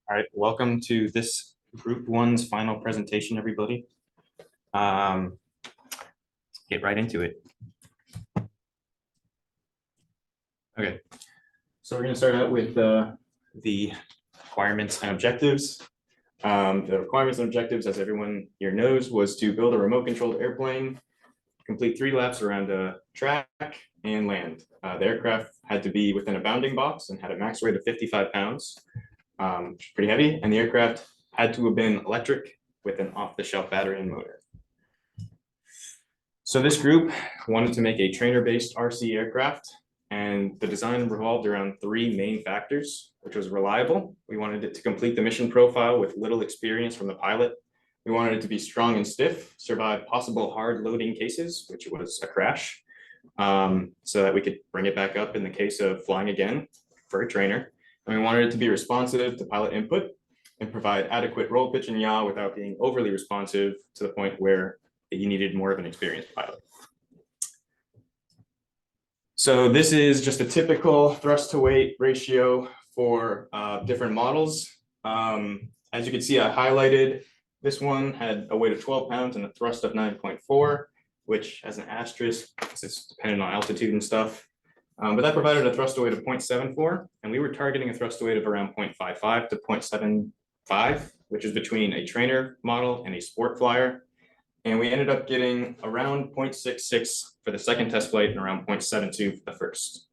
All right, welcome to this Group 1's final presentation, everybody. Let's get right into it. Okay, so we're going to start out with the requirements and objectives. The requirements and objectives, as everyone here knows, was to build a remote-controlled airplane, complete 3 laps around a track, and land. The aircraft had to be within a bounding box and had a max weight of 55 pounds. Which is pretty heavy, and the aircraft had to have been electric with an off-the-shelf battery and motor. So this group wanted to make a trainer-based RC aircraft, and the design revolved around 3 main factors, which was reliable. We wanted it to complete the mission profile with little experience from the pilot. We wanted it to be strong and stiff, survive possible hard loading cases, which was a crash, so that we could bring it back up in the case of flying again for a trainer. And we wanted it to be responsive to pilot input and provide adequate roll, pitch, and yaw without being overly responsive to the point where you needed more of an experienced pilot. So this is just a typical thrust to weight ratio for different models. As you can see, I highlighted this one had a weight of 12 pounds and a thrust of 9.4, which has an asterisk because it's dependent on altitude and stuff. But that provided a thrust weight of 0.74, and we were targeting a thrust weight of around 0.55 to 0.75, which is between a trainer model and a sport flyer. And we ended up getting around 0.66 for the second test flight and around 0.72 for the first.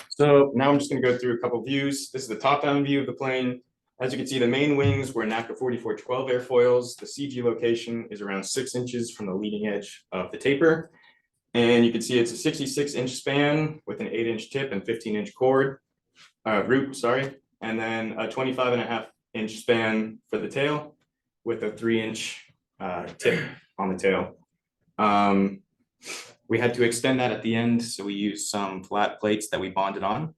So now I'm just going to go through a couple views. This is the top-down view of the plane. As you can see, the main wings were NACA 4412 airfoils. The CG location is around 6 inches from the leading edge of the taper. And you can see it's a 66-inch span with an 8-inch tip and 15-inch root, and then a 25.5-inch span for the tail with a 3-inch tip on the tail. We had to extend that at the end, so we used some flat plates that we bonded on,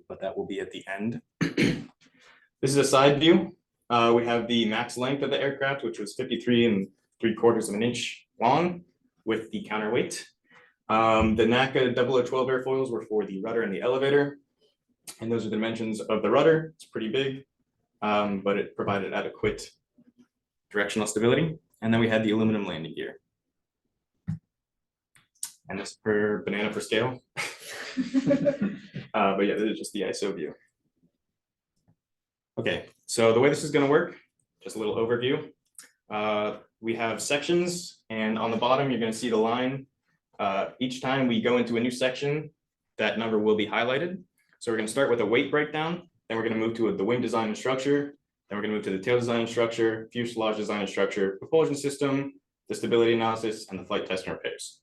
but that will be at the end. This is a side view. We have the max length of the aircraft, which was 53 3/4 of an inch long, with the counterweight. The NACA 0012 airfoils were for the rudder and the elevator. And those are the dimensions of the rudder. It's pretty big, but it provided adequate directional stability. And then we had the aluminum landing gear. And this for banana for scale. But yeah, this is just the ISO view. Okay, so the way this is going to work, just a little overview. We have sections, and on the bottom, you're going to see the line. Each time we go into a new section, that number will be highlighted. So we're going to start with a weight breakdown, then we're going to move to the wing design and structure, then we're going to move to the tail design and structure, fuselage design and structure, propulsion system, the stability analysis, and the flight test and repairs.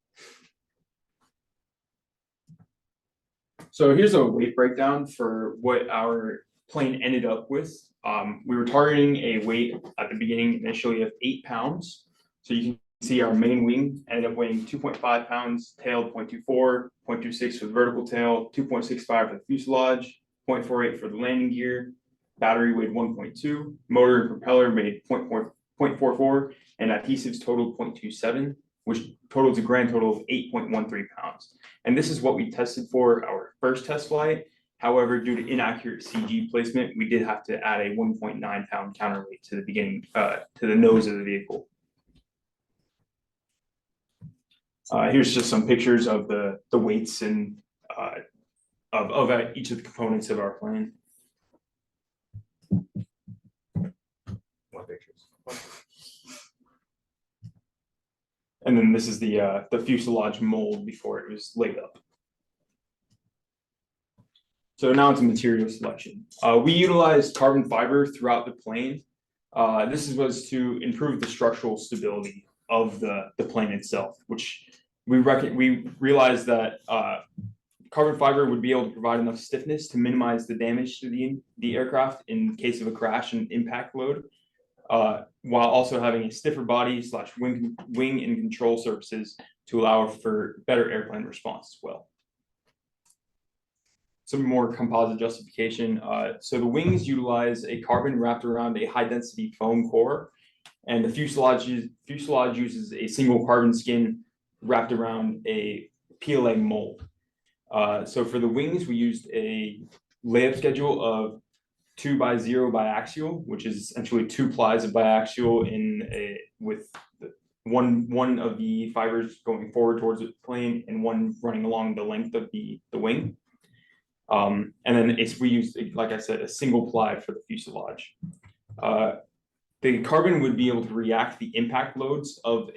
So here's a weight breakdown for what our plane ended up with. We were targeting a weight at the beginning initially of 8 pounds. So you can see our main wing ended up weighing 2.5 pounds, tail 0.24, 0.26 for the vertical tail, 2.65 for the fuselage, 0.48 for the landing gear, battery weighed 1.2, motor and propeller made 0.44, and adhesives totaled 0.27, which totals a grand total of 8.13 pounds. And this is what we tested for our first test flight. However, due to inaccurate CG placement, we did have to add a 1.9 pound counterweight to the beginning, to the nose of the vehicle. Here's just some pictures of the weights and of each of the components of our plane. More pictures. And then this is the fuselage mold before it was laid up. So now into material selection. We utilized carbon fiber throughout the plane. This was to improve the structural stability of the plane itself, which we realized that carbon fiber would be able to provide enough stiffness to minimize the damage to the aircraft in case of a crash and impact load, while also having a stiffer body / wing and control surfaces to allow for better airplane response as well. Some more composite justification. So the wings utilize a carbon wrapped around a high density foam core, and the fuselage uses a single carbon skin wrapped around a PLA mold. So for the wings, we used a layup schedule of 2x0 biaxial, which is essentially 2 plies of biaxial with one of the fibers going forward towards the plane and one running along the length of the wing. And then we use, like I said, a single ply for the fuselage. The carbon would be able to react the impact loads of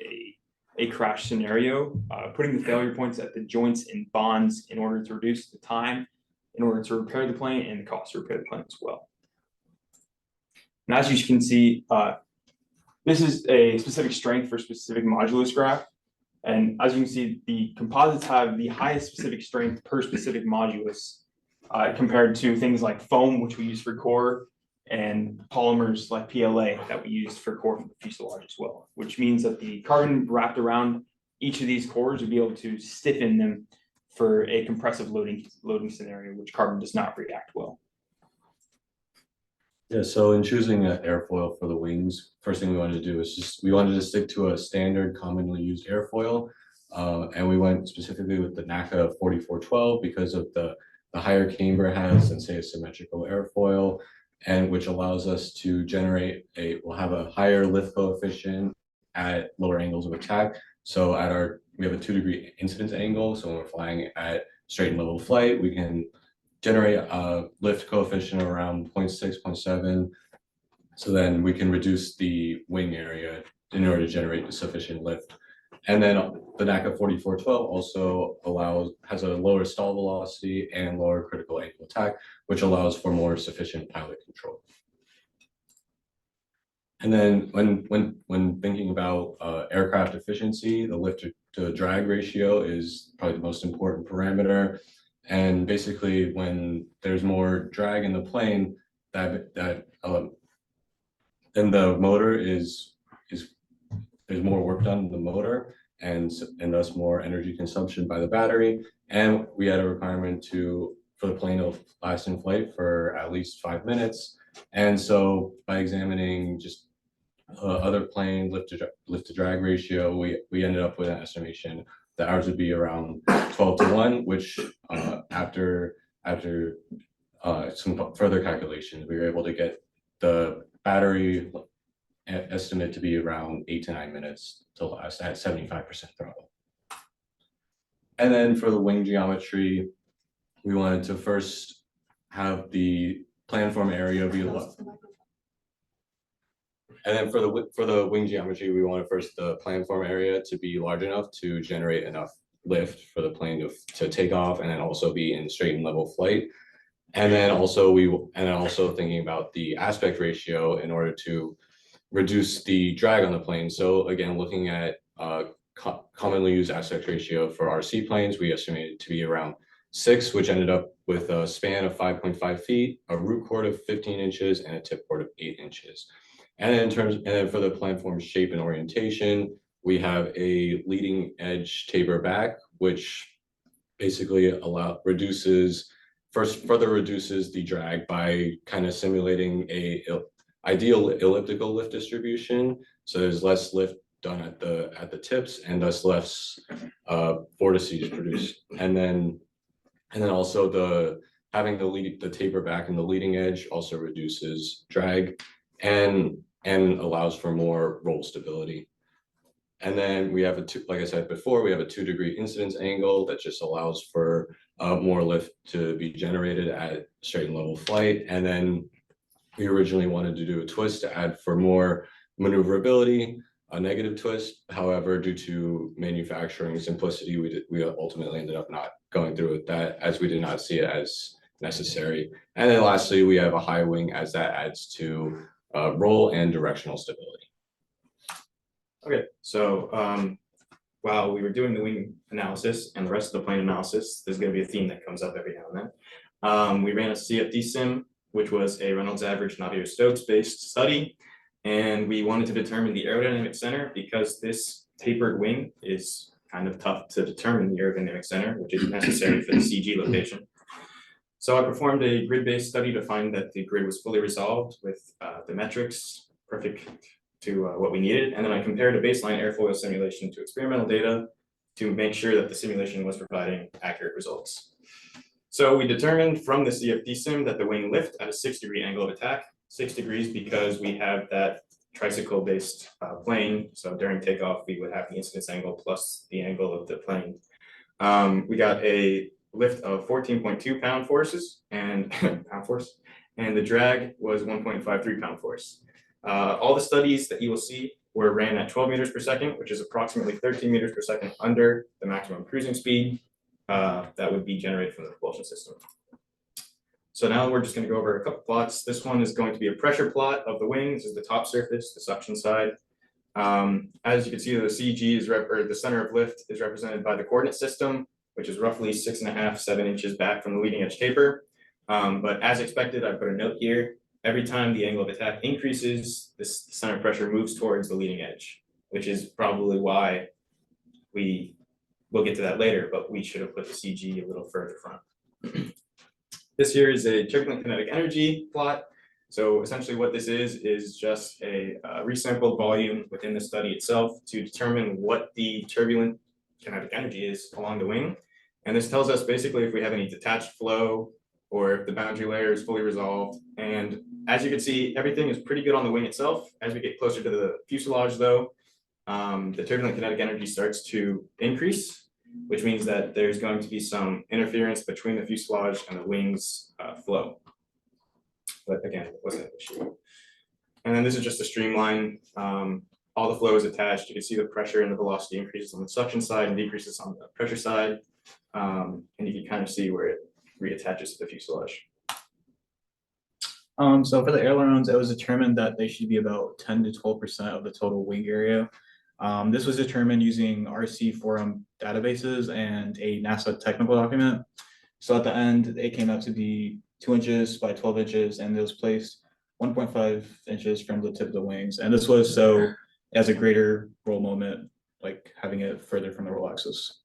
a crash scenario, putting the failure points at the joints and bonds in order to reduce the time, in order to repair the plane and the cost to repair the plane as well. And as you can see, this is a specific strength for specific modulus graph. And as you can see, the composites have the highest specific strength per specific modulus compared to things like foam, which we use for core, and polymers like PLA that we use for core for the fuselage as well, which means that the carbon wrapped around each of these cores would be able to stiffen them for a compressive loading scenario, which carbon does not react well. Yeah, so in choosing an airfoil for the wings, first thing we wanted to do is we wanted to stick to a standard commonly used airfoil. And we went specifically with the NACA 4412 because of the higher camber it has than say a symmetrical airfoil, and which allows us to generate we'll have a higher lift coefficient at lower angles of attack. So we have a 2-degree incidence angle. So when we're flying at straight and level flight, we can generate a lift coefficient around 0.6, 0.7. So then we can reduce the wing area in order to generate sufficient lift. And then the NACA 4412 also has a lower stall velocity and lower critical angle attack, which allows for more sufficient pilot control. And then when thinking about aircraft efficiency, the lift to drag ratio is probably the most important parameter. And basically, when there's more drag in the plane, then the motor there's more work done in the motor, and thus more energy consumption by the battery. And we had a requirement for the plane to last in flight for at least 5 minutes. And so by examining just other plane lift to drag ratio, we ended up with an estimation that ours would be around 12-to-1, which after some further calculations, we were able to get the battery estimate to be around 8 to 9 minutes to last at 75% throttle. And then for the wing geometry, we wanted to first have the planform area be low. And then for the wing geometry, we wanted first the planform area to be large enough to generate enough lift for the plane to take off and then also be in straight and level flight. And then also thinking about the aspect ratio in order to reduce the drag on the plane. So again, looking at commonly used aspect ratio for RC planes, we estimated to be around 6, which ended up with a span of 5.5 feet, a root chord of 15 inches, and a tip chord of 8 inches. And then for the planform shape and orientation, we have a leading edge taper back, which basically further reduces the drag by kind of simulating a ideal elliptical lift distribution. So there's less lift done at the tips and thus less vortices produced. And then also having the taper back and the leading edge also reduces drag and allows for more roll stability. And then we have like I said before, we have a 2-degree incidence angle that just allows for more lift to be generated at straight and level flight. And then we originally wanted to do a twist to add for more maneuverability, a negative twist. However, due to manufacturing simplicity, we ultimately ended up not going through with that as we did not see it as necessary. And then lastly, we have a high wing as that adds to roll and directional stability. Okay, so while we were doing the wing analysis and the rest of the plane analysis, there's going to be a theme that comes up every now and then. We ran a CFD sim, which was a Reynolds average Navier-Stokes based study, and we wanted to determine the aerodynamic center because this tapered wing is kind of tough to determine the aerodynamic center, which is necessary for the CG location. So I performed a grid-based study to find that the grid was fully resolved with the metrics perfect to what we needed. And then I compared a baseline airfoil simulation to experimental data to make sure that the simulation was providing accurate results. So we determined from the CFD sim that the wing lift at a 6-degree angle of attack, 6 degrees because we have that tricycle based plane. So during takeoff, we would have the incidence angle plus the angle of the plane. We got a lift of 14.2 pound forces and pound force, and the drag was 1.53 pound force. All the studies that you will see were ran at 12 meters per second, which is approximately 13 meters per second under the maximum cruising speed that would be generated from the propulsion system. So now we're just going to go over a couple plots. This one is going to be a pressure plot of the wing. This is the top surface, the suction side. As you can see, the CG is or the center of lift is represented by the coordinate system, which is roughly 6.5 to 7 inches back from the leading edge taper. But as expected, I put a note here. Every time the angle of attack increases, this center of pressure moves towards the leading edge, which is probably why we'll get to that later, but we should have put the CG a little further front. This here is a turbulent kinetic energy plot. So essentially what this is just a resampled volume within the study itself to determine what the turbulent kinetic energy is along the wing. And this tells us basically if we have any detached flow or if the boundary layer is fully resolved. And as you can see, everything is pretty good on the wing itself. As we get closer to the fuselage though, the turbulent kinetic energy starts to increase, which means that there's going to be some interference between the fuselage and the wings flow. But again, it wasn't an issue. And then this is just a streamline. All the flow is attached. You can see the pressure and the velocity increases on the suction side and decreases on the pressure side. And you can kind of see where it reattaches to the fuselage. So for the ailerons, it was determined that they should be about 10 to 12% of the total wing area. This was determined using RC forum databases and a NASA technical document. So at the end, it came out to be 2 inches by 12 inches, and it was placed 1.5 inches from the tip of the wings. And this was so as a greater roll moment, like having it further from the roll axis.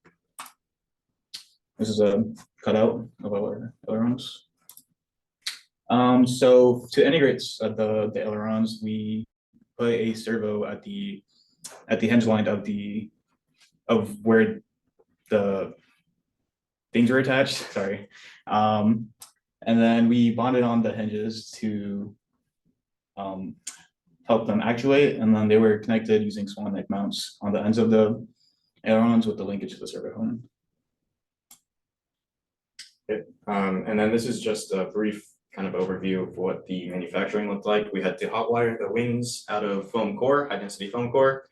This is a cutout of our ailerons. So to integrate the ailerons, we put a servo at the hinge line of where the things were attached. Sorry, and then we bonded on the hinges to help them actuate, and then they were connected using swan neck mounts on the ends of the ailerons with the linkage to the servo hone. And then this is just a brief kind of overview of what the manufacturing looked like. We had to hot wire the wings out of foam core, high density foam core.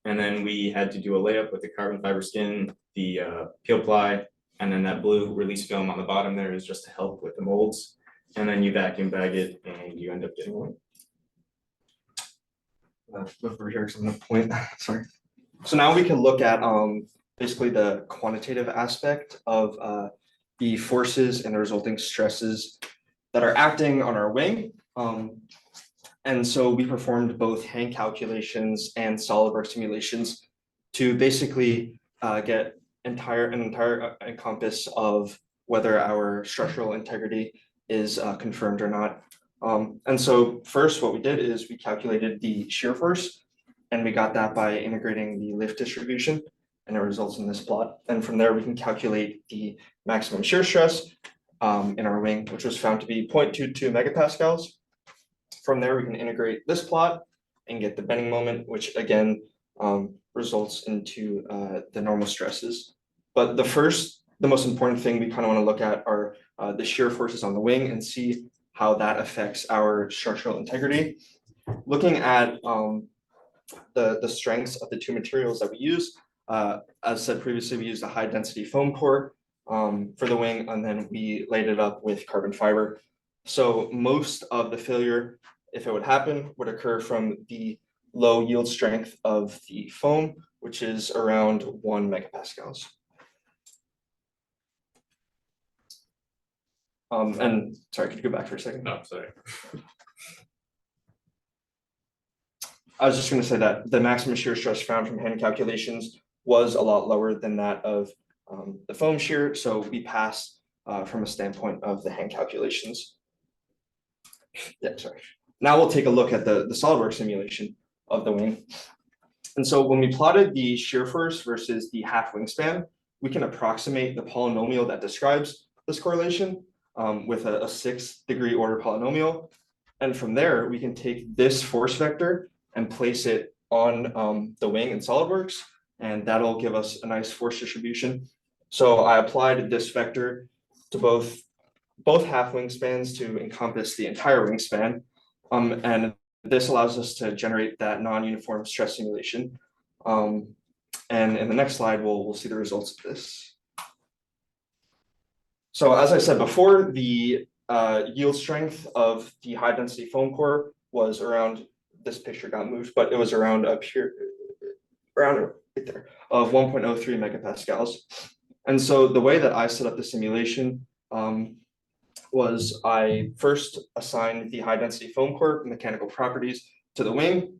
And then we had to do a layup with the carbon fiber skin, the peel ply, and then that blue release film on the bottom there is just to help with the molds. And then you vacuum bag it and you end up getting one. Over here, some point. Sorry. So now we can look at basically the quantitative aspect of the forces and the resulting stresses that are acting on our wing. And so we performed both hand calculations and SolidWorks simulations to basically get an entire encompass of whether our structural integrity is confirmed or not. And so first what we did is we calculated the shear force, and we got that by integrating the lift distribution, and it results in this plot. And from there we can calculate the maximum shear stress in our wing, which was found to be 0.22 megapascals. From there we can integrate this plot and get the bending moment, which again results into the normal stresses. But the most important thing we kind of want to look at are the shear forces on the wing and see how that affects our structural integrity. Looking at the strengths of the two materials that we use, as said previously, we used a high density foam core for the wing, and then we laid it up with carbon fiber. So most of the failure, if it would happen, would occur from the low yield strength of the foam, which is around 1 megapascals. And sorry, could you go back for a second? No, sorry. I was just going to say that the maximum shear stress found from hand calculations was a lot lower than that of the foam shear. So we passed from a standpoint of the hand calculations. Yeah, sorry. Now we'll take a look at the SolidWorks simulation of the wing. And so when we plotted the shear force versus the half wingspan, we can approximate the polynomial that describes this correlation with a 6-degree order polynomial. And from there, we can take this force vector and place it on the wing in SolidWorks, and that'll give us a nice force distribution. So I applied this vector to both half wingspans to encompass the entire wingspan. And this allows us to generate that non-uniform stress simulation. And in the next slide, we'll see the results of this. So as I said before, the yield strength of the high density foam core was around, this picture got moved, but it was around up here, around right there, of 1.03 megapascals. And so the way that I set up the simulation was I first assigned the high density foam core mechanical properties to the wing.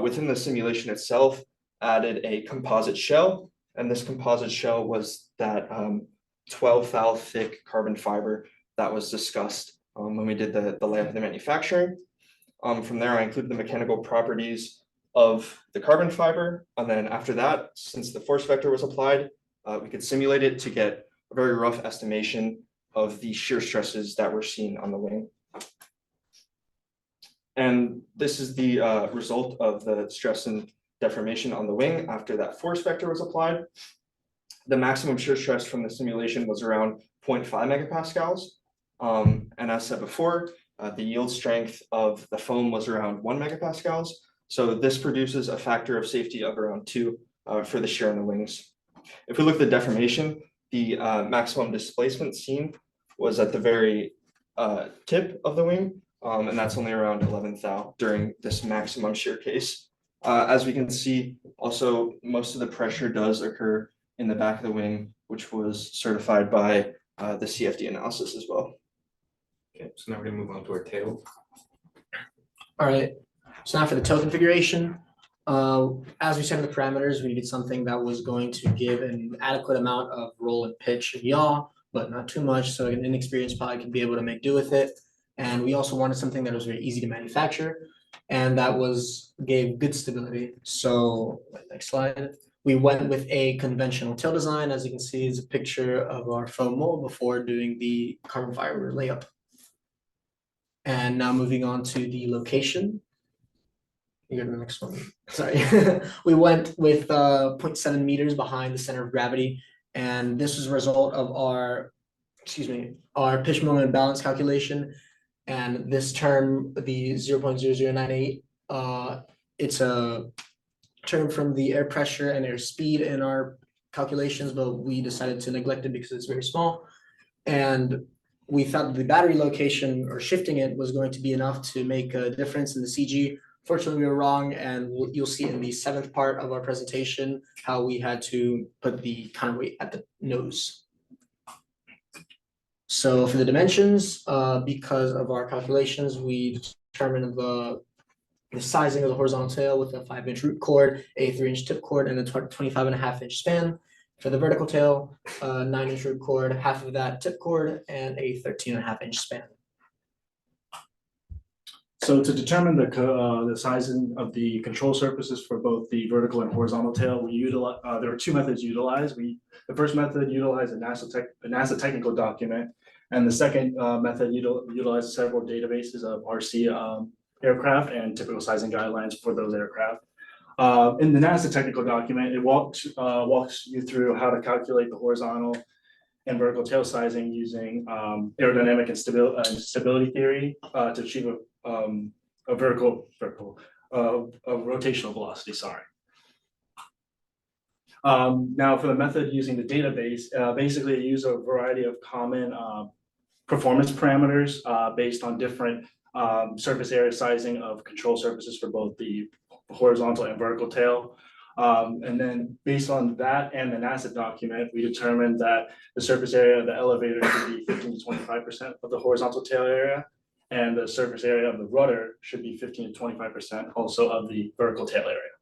Within the simulation itself, added a composite shell, and this composite shell was that 12 thou thick carbon fiber that was discussed when we did the layout of the manufacturing. From there, I included the mechanical properties of the carbon fiber, and then after that, since the force vector was applied, we could simulate it to get a very rough estimation of the shear stresses that we're seeing on the wing. And this is the result of the stress and deformation on the wing after that force vector was applied. The maximum shear stress from the simulation was around 0.5 megapascals. And as said before, the yield strength of the foam was around 1 megapascals. So this produces a factor of safety of around 2 for the shear on the wings. If we look at the deformation, the maximum displacement seen was at the very tip of the wing, and that's only around 11 thou during this maximum shear case. As we can see, also most of the pressure does occur in the back of the wing, which was certified by the CFD analysis as well. Okay, so now we're gonna move on to our tail. All right, so now for the tail configuration. As we said in the parameters, we needed something that was going to give an adequate amount of roll and pitch and yaw, but not too much, so an inexperienced pilot could be able to make do with it. And we also wanted something that was very easy to manufacture, and that gave good stability. So next slide. We went with a conventional tail design. As you can see, is a picture of our foam mold before doing the carbon fiber layup. And now moving on to the location. You go to the next one. Sorry. We went with 0.7 meters behind the center of gravity. And this was a result of our pitch moment balance calculation. And this term, the 0.0098, it's a term from the air pressure and air speed in our calculations, but we decided to neglect it because it's very small. And we thought the battery location or shifting it was going to be enough to make a difference in the CG. Fortunately, we were wrong, and you'll see in the 7th part of our presentation how we had to put the counterweight at the nose. So for the dimensions, because of our calculations, we determined the sizing of the horizontal tail with a 5-inch root cord, a 3-inch tip cord, and a 25.5-inch span. For the vertical tail, 9-inch root cord, half of that tip cord, and a 13.5-inch span. So to determine the sizing of the control surfaces for both the vertical and horizontal tail, we utilize there are 2 methods utilized. The first method utilized a NASA technical document, and the second method utilized several databases of RC aircraft and typical sizing guidelines for those aircraft. In the NASA technical document, it walks you through how to calculate the horizontal and vertical tail sizing using aerodynamic and stability theory to achieve a rotational velocity, sorry. Now for the method using the database, basically it uses a variety of common performance parameters based on different surface area sizing of control surfaces for both the horizontal and vertical tail. And then based on that and the NASA document, we determined that the surface area of the elevator should be 15 to 25% of the horizontal tail area, and the surface area of the rudder should be 15 to 25% also of the vertical tail area.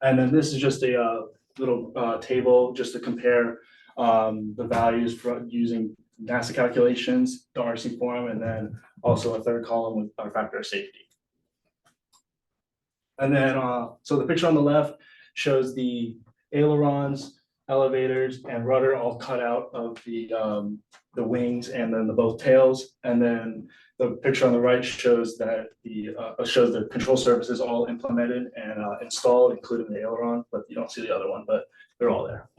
And then this is just a little table just to compare the values for using NASA calculations, the RC form, and then also a third column with our factor of safety. And then, so the picture on the left shows the ailerons elevators and rudder all cut out of the wings and then the both tails. And then the picture on the right shows that shows the control surfaces all implemented and installed, including the aileron, but you don't see the other one, but they're all there.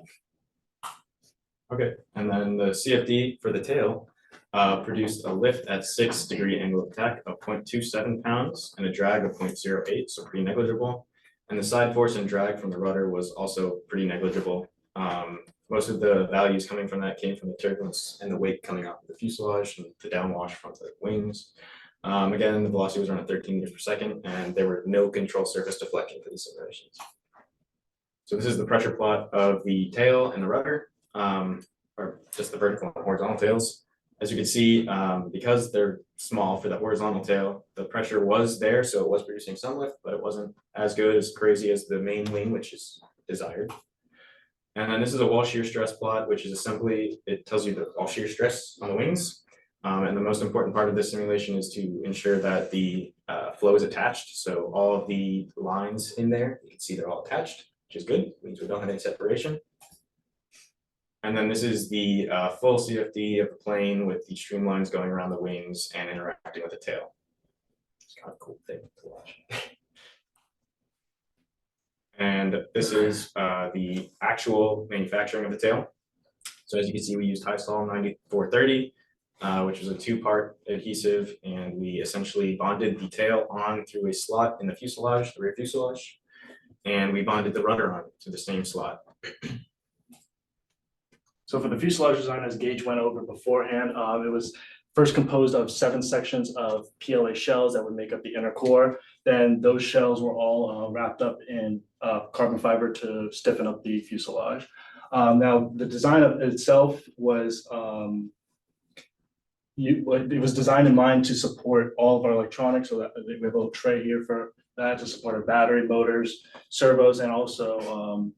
Okay, and then the CFD for the tail produced a lift at 6-degree angle of attack of 0.27 pounds and a drag of 0.08, so pretty negligible. And the side force and drag from the rudder was also pretty negligible. Most of the values coming from that came from the turbulence and the weight coming off of the fuselage and the downwash from the wings. Again, the velocity was around 13 meters per second, and there were no control surface deflection for these simulations. So this is the pressure plot of the tail and the rudder, or just the vertical and horizontal tails. As you can see, because they're small for the horizontal tail, the pressure was there, so it was producing some lift, but it wasn't as good, as crazy as the main wing, which is desired. And then this is a wall shear stress plot, which is simply, it tells you the wall shear stress on the wings. And the most important part of this simulation is to ensure that the flow is attached. So all of the lines in there, you can see they're all attached, which is good, means we don't have any separation. And then this is the full CFD of the plane with the streamlines going around the wings and interacting with the tail. It's kind of a cool thing to watch. And this is the actual manufacturing of the tail. So as you can see, we used Hysol 9430, which was a 2-part adhesive, and we essentially bonded the tail on through a slot in the fuselage, the rear fuselage, and we bonded the rudder on to the same slot. So for the fuselage design, as Gage went over beforehand, it was first composed of 7 sections of PLA shells that would make up the inner core. Then those shells were all wrapped up in carbon fiber to stiffen up the fuselage. Now, the design of itself was it was designed in mind to support all of our electronics, so that we have a little tray here for that to support our battery, motors, servos, and also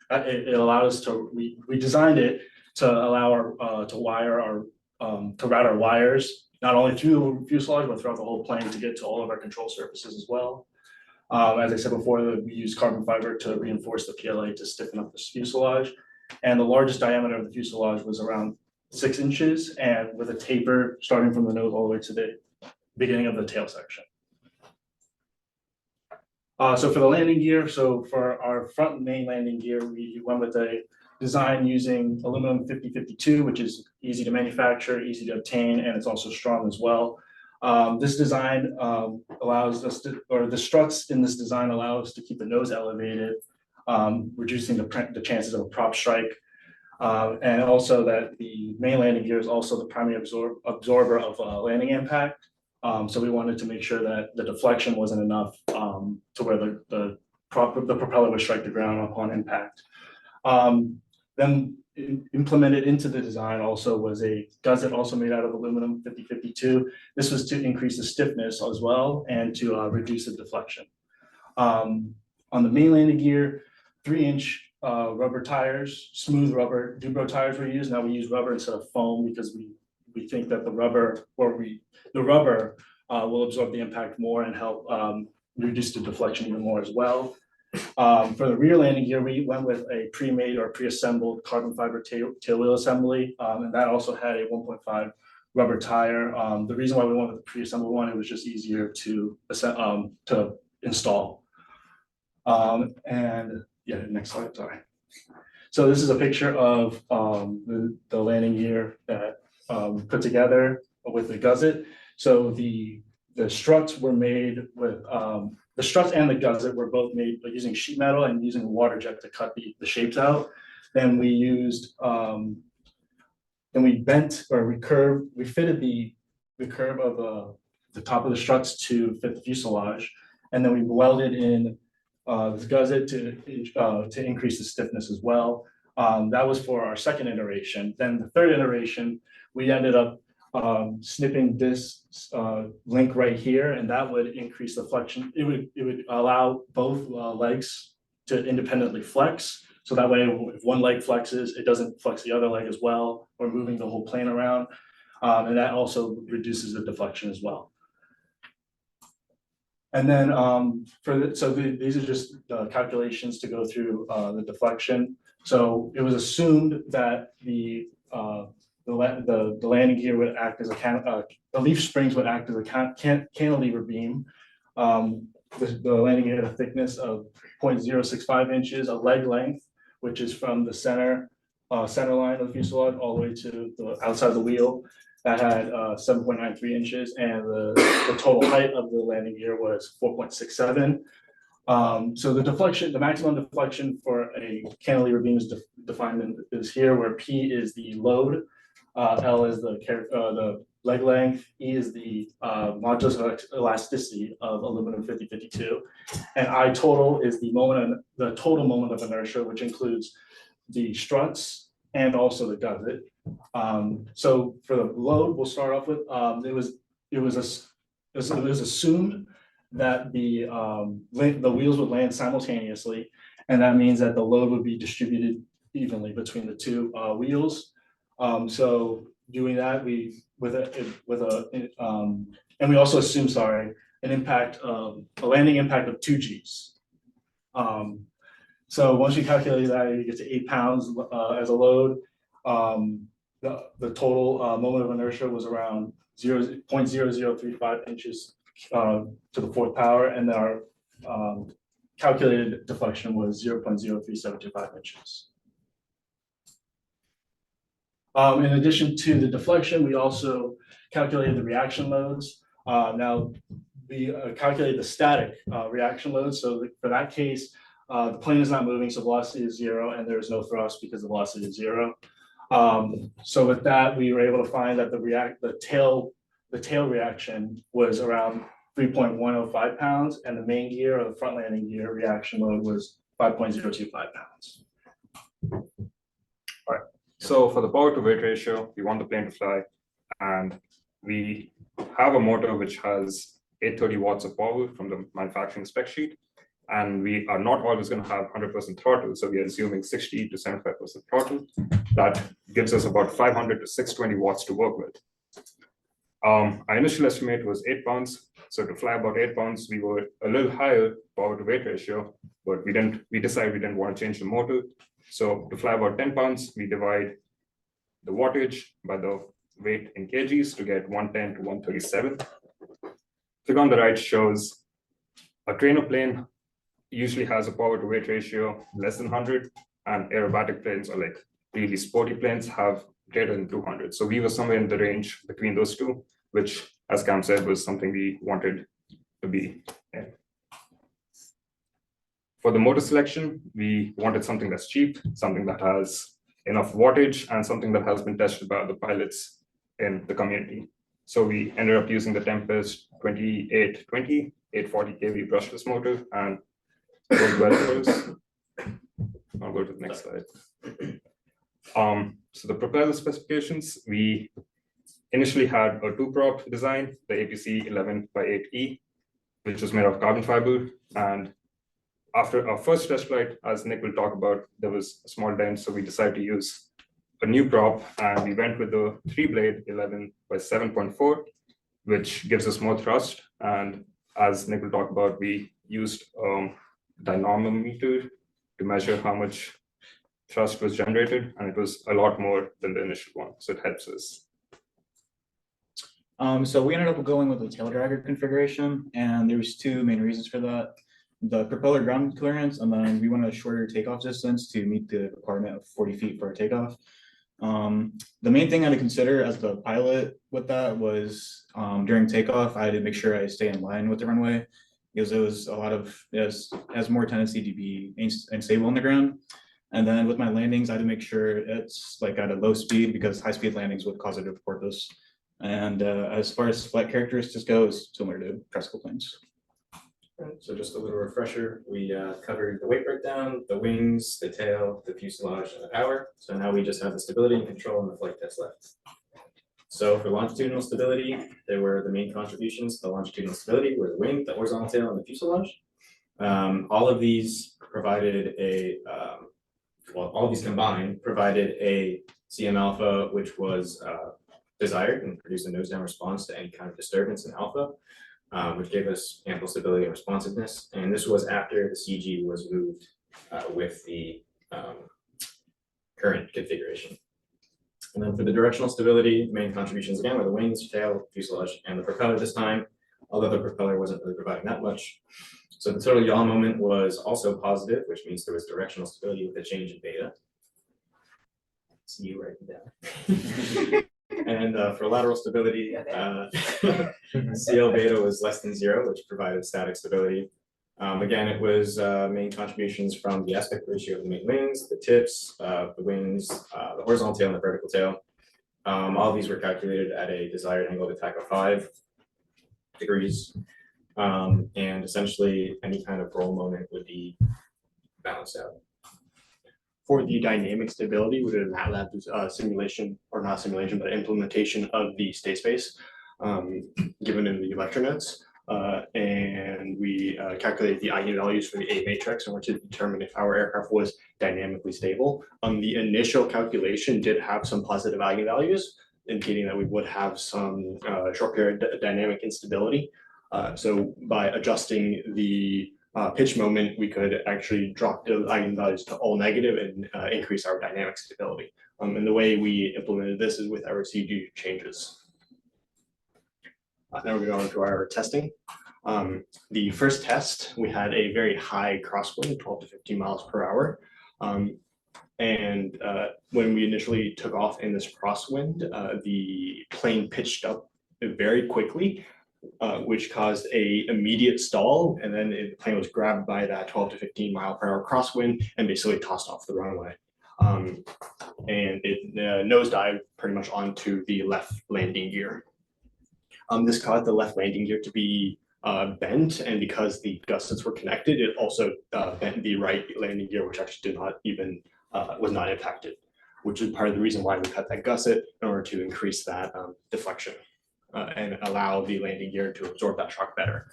it allowed us to we designed it to allow our to route our wires not only through the fuselage but throughout the whole plane to get to all of our control surfaces as well. As I said before, we use carbon fiber to reinforce the PLA to stiffen up the fuselage, and the largest diameter of the fuselage was around 6 inches, and with a taper starting from the nose all the way to the beginning of the tail section. So for the landing gear, so for our front main landing gear, we went with a design using aluminum 5052, which is easy to manufacture, easy to obtain, and it's also strong as well. This design allows us to, or the struts in this design allow us to keep the nose elevated, reducing the chances of a prop strike. And also that the main landing gear is also the primary absorber of landing impact. So we wanted to make sure that the deflection wasn't enough to where the propeller would strike the ground upon impact. Then implemented into the design also was a gusset also made out of aluminum 5052. This was to increase the stiffness as well and to reduce the deflection. On the main landing gear, 3-inch rubber tires, smooth rubber Dubro tires were used. Now we use rubber instead of foam because we think that the rubber will absorb the impact more and help reduce the deflection even more as well. For the rear landing gear, we went with a pre-made or pre-assembled carbon fiber tail wheel assembly, and that also had a 1.5 rubber tire. The reason why we went with the pre-assembled one, it was just easier to install. And yeah, next slide, sorry. So this is a picture of the landing gear that we put together with the gusset. So the struts were made with the struts and the gusset were both made using sheet metal and using a water jet to cut the shapes out. Then we used then we bent or we fitted the curve of the top of the struts to fit the fuselage, and then we welded in this gusset to increase the stiffness as well. That was for our second iteration. Then the third iteration, we ended up snipping this link right here, and that would increase the flexion. It would allow both legs to independently flex. So that way, if one leg flexes, it doesn't flex the other leg as well, or moving the whole plane around. And that also reduces the deflection as well. And then these are just calculations to go through the deflection. So it was assumed that the landing gear would act as the leaf springs would act as a cantilever beam. The landing gear had a thickness of 0.065 inches, a leg length, which is from the center line of the fuselage all the way to the outside of the wheel. That had 7.93 inches, and the total height of the landing gear was 4.67. So the maximum deflection for a cantilever beam is defined is here, where P is the load, L is the leg length, E is the modulus of elasticity of aluminum 5052, and I total is the total moment of inertia, which includes the struts and also the gusset. So for the load, we'll start off with it was assumed that the wheels would land simultaneously, and that means that the load would be distributed evenly between the two wheels. So doing that, we also assume, a landing impact of 2 Gs. So once you calculate that, you get to 8 pounds as a load. The total moment of inertia was around 0.0035 inches to the 4th power, and then our calculated deflection was 0.03725 inches. In addition to the deflection, we also calculated the reaction loads. Now, we calculated the static reaction load. So for that case, the plane is not moving, so velocity is 0, and there is no thrust because the velocity is 0. So with that, we were able to find that the tail reaction was around 3.105 pounds, and the main gear or the front landing gear reaction load was 5.025 pounds. All right. So for the power to weight ratio, we want the plane to fly, and we have a motor which has 830 watts of power from the manufacturing spec sheet, and we are not always going to have 100% throttle, so we are assuming 60 to 75% throttle. That gives us about 500 to 620 watts to work with. Our initial estimate was 8 pounds. So to fly about 8 pounds, we were a little higher power to weight ratio, but we decided we didn't want to change the motor. So to fly about 10 pounds, we divide the wattage by the weight in kgs to get 110 to 137. Figure on the right shows a trainer plane usually has a power to weight ratio less than 100, and aerobatic planes, or like really sporty planes, have greater than 200. So we were somewhere in the range between those two, which, as Cam said, was something we wanted to be in. For the motor selection, we wanted something that's cheap, something that has enough wattage, and something that has been tested by other pilots in the community. So we ended up using the Tempest 2820 840 kV brushless motor, and worked well for us. I'll go to the next slide. So the propeller specifications, we initially had a 2-prop design, the APC 11x8E, which was made of carbon fiber. And after our first test flight, as Nick will talk about, there was a small dent, so we decided to use a new prop, and we went with the 3-blade 11x7.4, which gives us more thrust. And as Nick will talk about, we used dynamometer to measure how much thrust was generated, and it was a lot more than the initial one, so it helps us. So we ended up going with the tail dragger configuration, and there's 2 main reasons for that. The propeller ground clearance, and then we wanted a shorter takeoff distance to meet the requirement of 40 feet for a takeoff. The main thing I had to consider as the pilot with that was during takeoff, I had to make sure I stay in line with the runway, because it was has more tendency to be unstable on the ground. And then with my landings, I had to make sure it's like at a low speed, because high speed landings would cause it to porpoise. And as far as flight characteristics go, it's similar to tricycle planes. So just a little refresher, we covered the weight breakdown, the wings, the tail, the fuselage, and the power. So now we just have the stability and control and the flight test left. So for longitudinal stability, there were the main contributions. The longitudinal stability were the wing, the horizontal tail, and the fuselage. All of these provided all of these combined provided a CM alpha, which was desired and produced a nose down response to any kind of disturbance in alpha, which gave us ample stability and responsiveness. And this was after the CG was moved with the current configuration. And then for the directional stability, main contributions again were the wings, tail, fuselage, and the propeller this time, although the propeller wasn't really providing that much. So the total yaw moment was also positive, which means there was directional stability with a change in beta. See you writing down. And for lateral stability, CL beta was less than 0, which provided static stability. Again, it was main contributions from the aspect ratio of the main wings, the tips, the wings, the horizontal tail, and the vertical tail. All of these were calculated at a desired angle of attack of 5 degrees. And essentially, any kind of roll moment would be balanced out. For the dynamic stability, we did a MATLAB simulation, or not simulation, but implementation of the state space given in the lecture notes. And we calculated the eigenvalues for the A matrix in order to determine if our aircraft was dynamically stable. The initial calculation did have some positive eigenvalues, indicating that we would have some short period dynamic instability. So by adjusting the pitch moment, we could actually drop the eigenvalues to all negative and increase our dynamic stability. And the way we implemented this is with our CG changes. Now we're going to our testing. The first test, we had a very high crosswind, 12 to 15 miles per hour. And when we initially took off in this crosswind, the plane pitched up very quickly, which caused a immediate stall, and then the plane was grabbed by that 12 to 15 mile per hour crosswind and basically tossed off the runway. And it nosedived pretty much onto the left landing gear. This caused the left landing gear to be bent, and because the gussets were connected, it also bent the right landing gear, which actually did not even was not impacted, which is part of the reason why we cut that gusset in order to increase that deflection and allow the landing gear to absorb that shock better.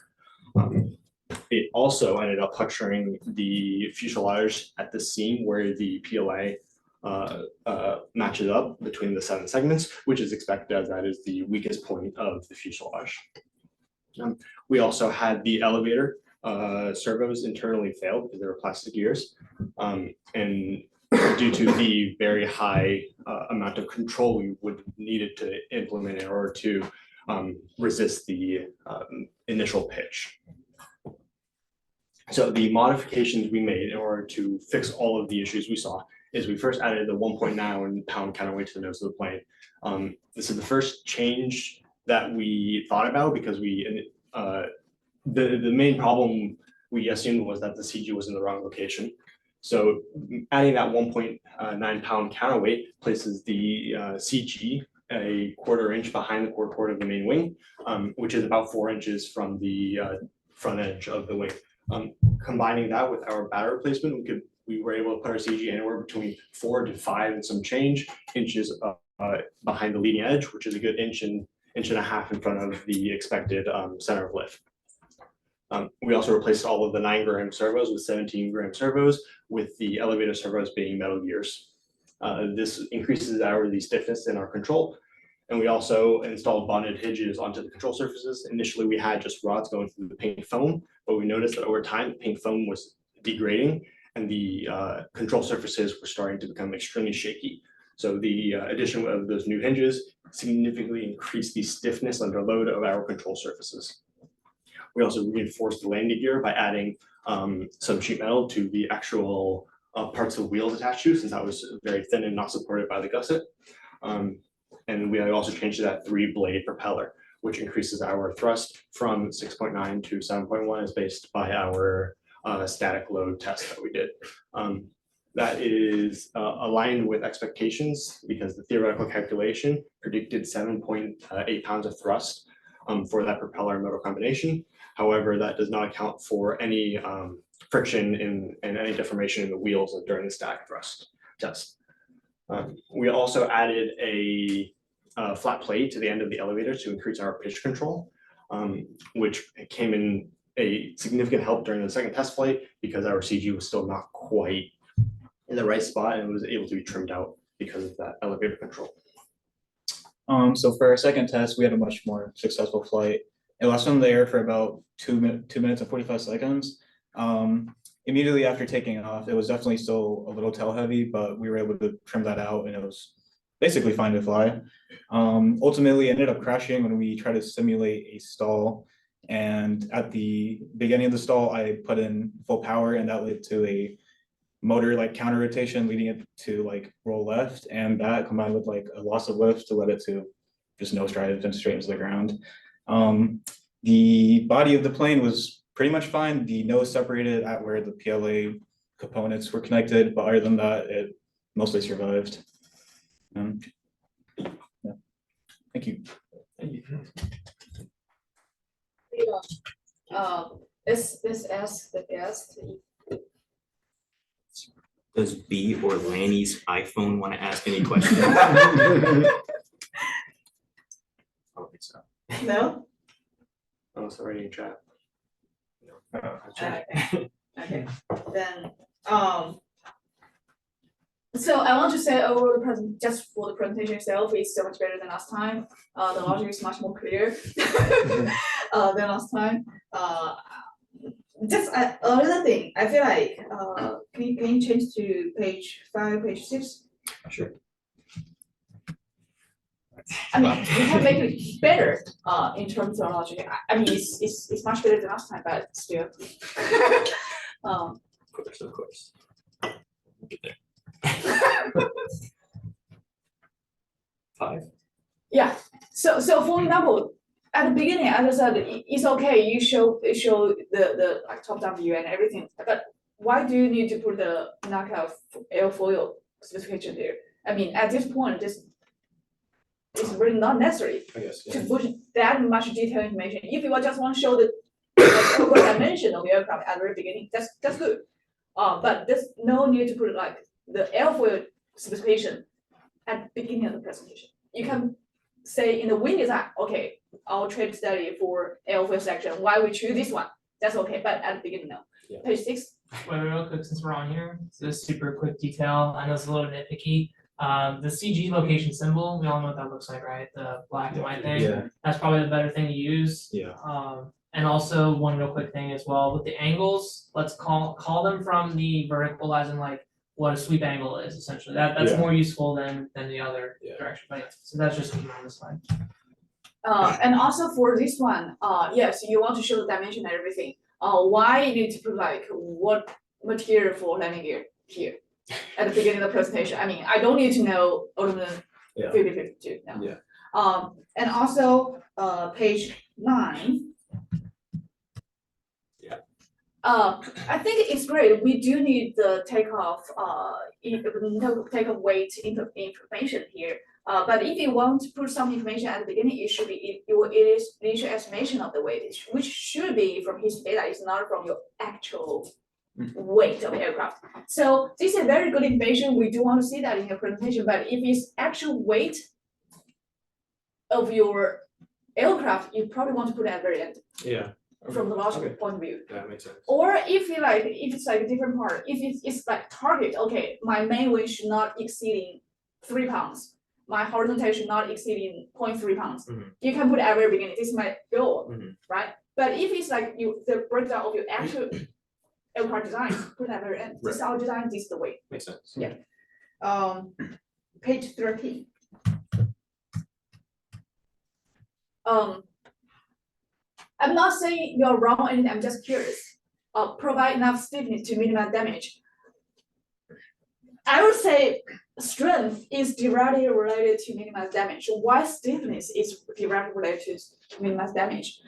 It also ended up puncturing the fuselage at the seam where the PLA matches up between the 7 segments, which is expected as that is the weakest point of the fuselage. We also had the elevator servos internally fail because they were plastic gears. And due to the very high amount of control we would needed to implement in order to resist the initial pitch. So the modifications we made in order to fix all of the issues we saw is we first added the 1.9 pound counterweight to the nose of the plane. This is the first change that we thought about because we the main problem we assumed was that the CG was in the wrong location. So adding that 1.9 pound counterweight places the CG a 1/4 inch behind the core cord of the main wing, which is about 4 inches from the front edge of the wing. Combining that with our batter replacement, we were able to put our CG anywhere between 4 to 5 and some change inches behind the leading edge, which is a good inch and a half in front of the expected center of lift. We also replaced all of the 9 gram servos with 17 gram servos, with the elevator servos being metal gears. This increases the stiffness in our control. And we also installed bonded hinges onto the control surfaces. Initially, we had just rods going through the pink foam, but we noticed that over time, the pink foam was degrading and the control surfaces were starting to become extremely shaky. So the addition of those new hinges significantly increased the stiffness under load of our control surfaces. We also reinforced the landing gear by adding some sheet metal to the actual parts of the wheels attached to, since that was very thin and not supported by the gusset. And we also changed to that 3-blade propeller, which increases our thrust from 6.9 to 7.1 as based by our static load test that we did. That is aligned with expectations because the theoretical calculation predicted 7.8 pounds of thrust for that propeller and motor combination. However, that does not account for any friction and any deformation in the wheels during the static thrust test. We also added a flat plate to the end of the elevator to increase our pitch control, which came in a significant help during the second test flight because our CG was still not quite in the right spot and was able to be trimmed out because of that elevator control. So for our second test, we had a much more successful flight. It lasted in the air for about 2 minutes and 45 seconds. immediately after taking off, it was definitely still a little tail heavy, but we were able to trim that out and it was basically fine to fly. Ultimately, it ended up crashing when we tried to simulate a stall. And at the beginning of the stall, I put in full power and that led to a motor like counter rotation, leading it to like roll left. And that combined with like a loss of lift to let it to just nose drive and straight into the ground. The body of the plane was pretty much fine. The nose separated at where the PLA components were connected, but other than that, it mostly survived. Yeah. Thank you. Let's ask the guest. Does B or Lanny's iPhone want to ask any questions? I don't think so. No? Oh, it's already in chat. Okay, then, so I want to say over the present, just for the presentation itself, it's so much better than last time. The logic is much more clear than last time. Just another thing, I feel like, can you change to page 5, page 6? Sure. I mean, we can make it better, in terms of logic. I mean, it's much better than last time, but still. Of course. We'll get there. 5. Yeah, so for example, at the beginning, as I said, it's okay, you show the like top-down view and everything, but why do you need to put the knockout airfoil specification there? I mean, at this point, this is really not necessary I guess, to put that much detailed information. If you just want to show the dimension of the aircraft at the very beginning, that's good. But there's no need to put like the airfoil specification at the beginning of the presentation. You can say in the wing design, okay, our trade study for airfoil section, why we choose this one, that's okay, but at the beginning, no. Yeah. Page 6. Wait, real quick, since we're on here, so this super quick detail, I know it's a little nitpicky. The CG location symbol, we all know what that looks like, right? The black and white thing. Yeah. That's probably the better thing to use. Yeah. And also one real quick thing as well, with the angles, let's call them from the vertical as in like what a sweep angle is essentially. That's Yeah. more useful than the other Yeah. direction, but yeah, so that's just something on this slide. And also for this one, yes, you want to show the dimension and everything. Why you need to put like what material for landing gear here at the beginning of the presentation? I mean, I don't need to know aluminum Yeah. 5052, no. Yeah. And also, page 9. Yeah. I think it's great. We do need the takeoff, takeoff weight information here. But if you want to put some information at the beginning, it should be it is initial estimation of the weight, which should be from his data. It's not from your actual weight of the aircraft. So this is very good information. We do want to see that in your presentation. But if it's actual weight of your aircraft, you probably want to put it at the very end Yeah. from the logical Okay. point of view. That makes sense. Or if it's like a different part, if it's like target, okay, my main weight should not exceeding 3 pounds. My horizontal should not exceeding 0.3 pounds. Mhm. You can put at very beginning, this is my goal, Mhm. right? But if it's like the breakdown of your actual aircraft design, put at very end. This is our design, this is the weight. Makes sense. Yeah. Page 13. I'm not saying you're wrong or anything, I'm just curious. Provide enough stiffness to minimize damage. I would say strength is directly related to minimize damage. Why stiffness is directly related to minimize damage?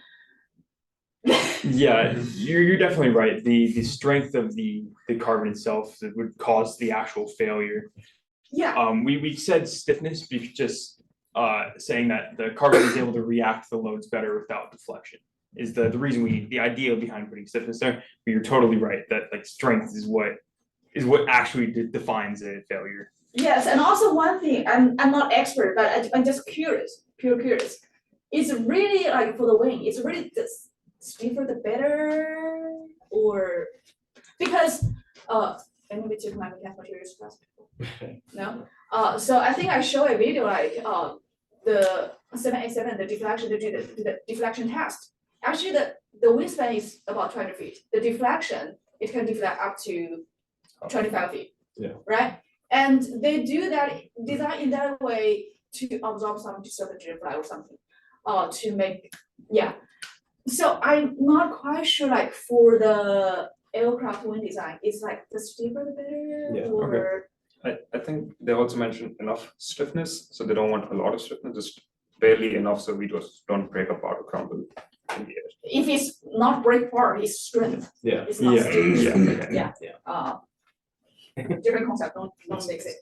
Yeah, you're definitely right. The strength of the carbon itself that would cause the actual failure. Yeah, We said stiffness because just saying that the carbon is able to react to the loads better without deflection is the reason the idea behind putting stiffness there. But you're totally right that like strength is what actually defines a failure. yes, and also one thing, I'm not expert, but I'm just curious, pure curious. It's really like for the wing, it's really the stiffer the better, or because and we took my mechanical materials class before. No, so I think I show a video like the 787, the deflection, the deflection test. Actually, the wingspan is about 200 feet. The deflection it can deflect up to 25 feet. Yeah. Right? And they do that, design in that way to absorb some disturbance drift or something, to make, yeah. So I'm not quite sure, like, for the aircraft wing design, is like the steeper the better, Yeah, or? I think they also mentioned enough stiffness, so they don't want a lot of stiffness, just barely enough, so we just don't break apart or crumble in the air. If it's not break apart, it's strength, Yeah. it's not stiffness. Yeah. Yeah. Different concept, don't mix it.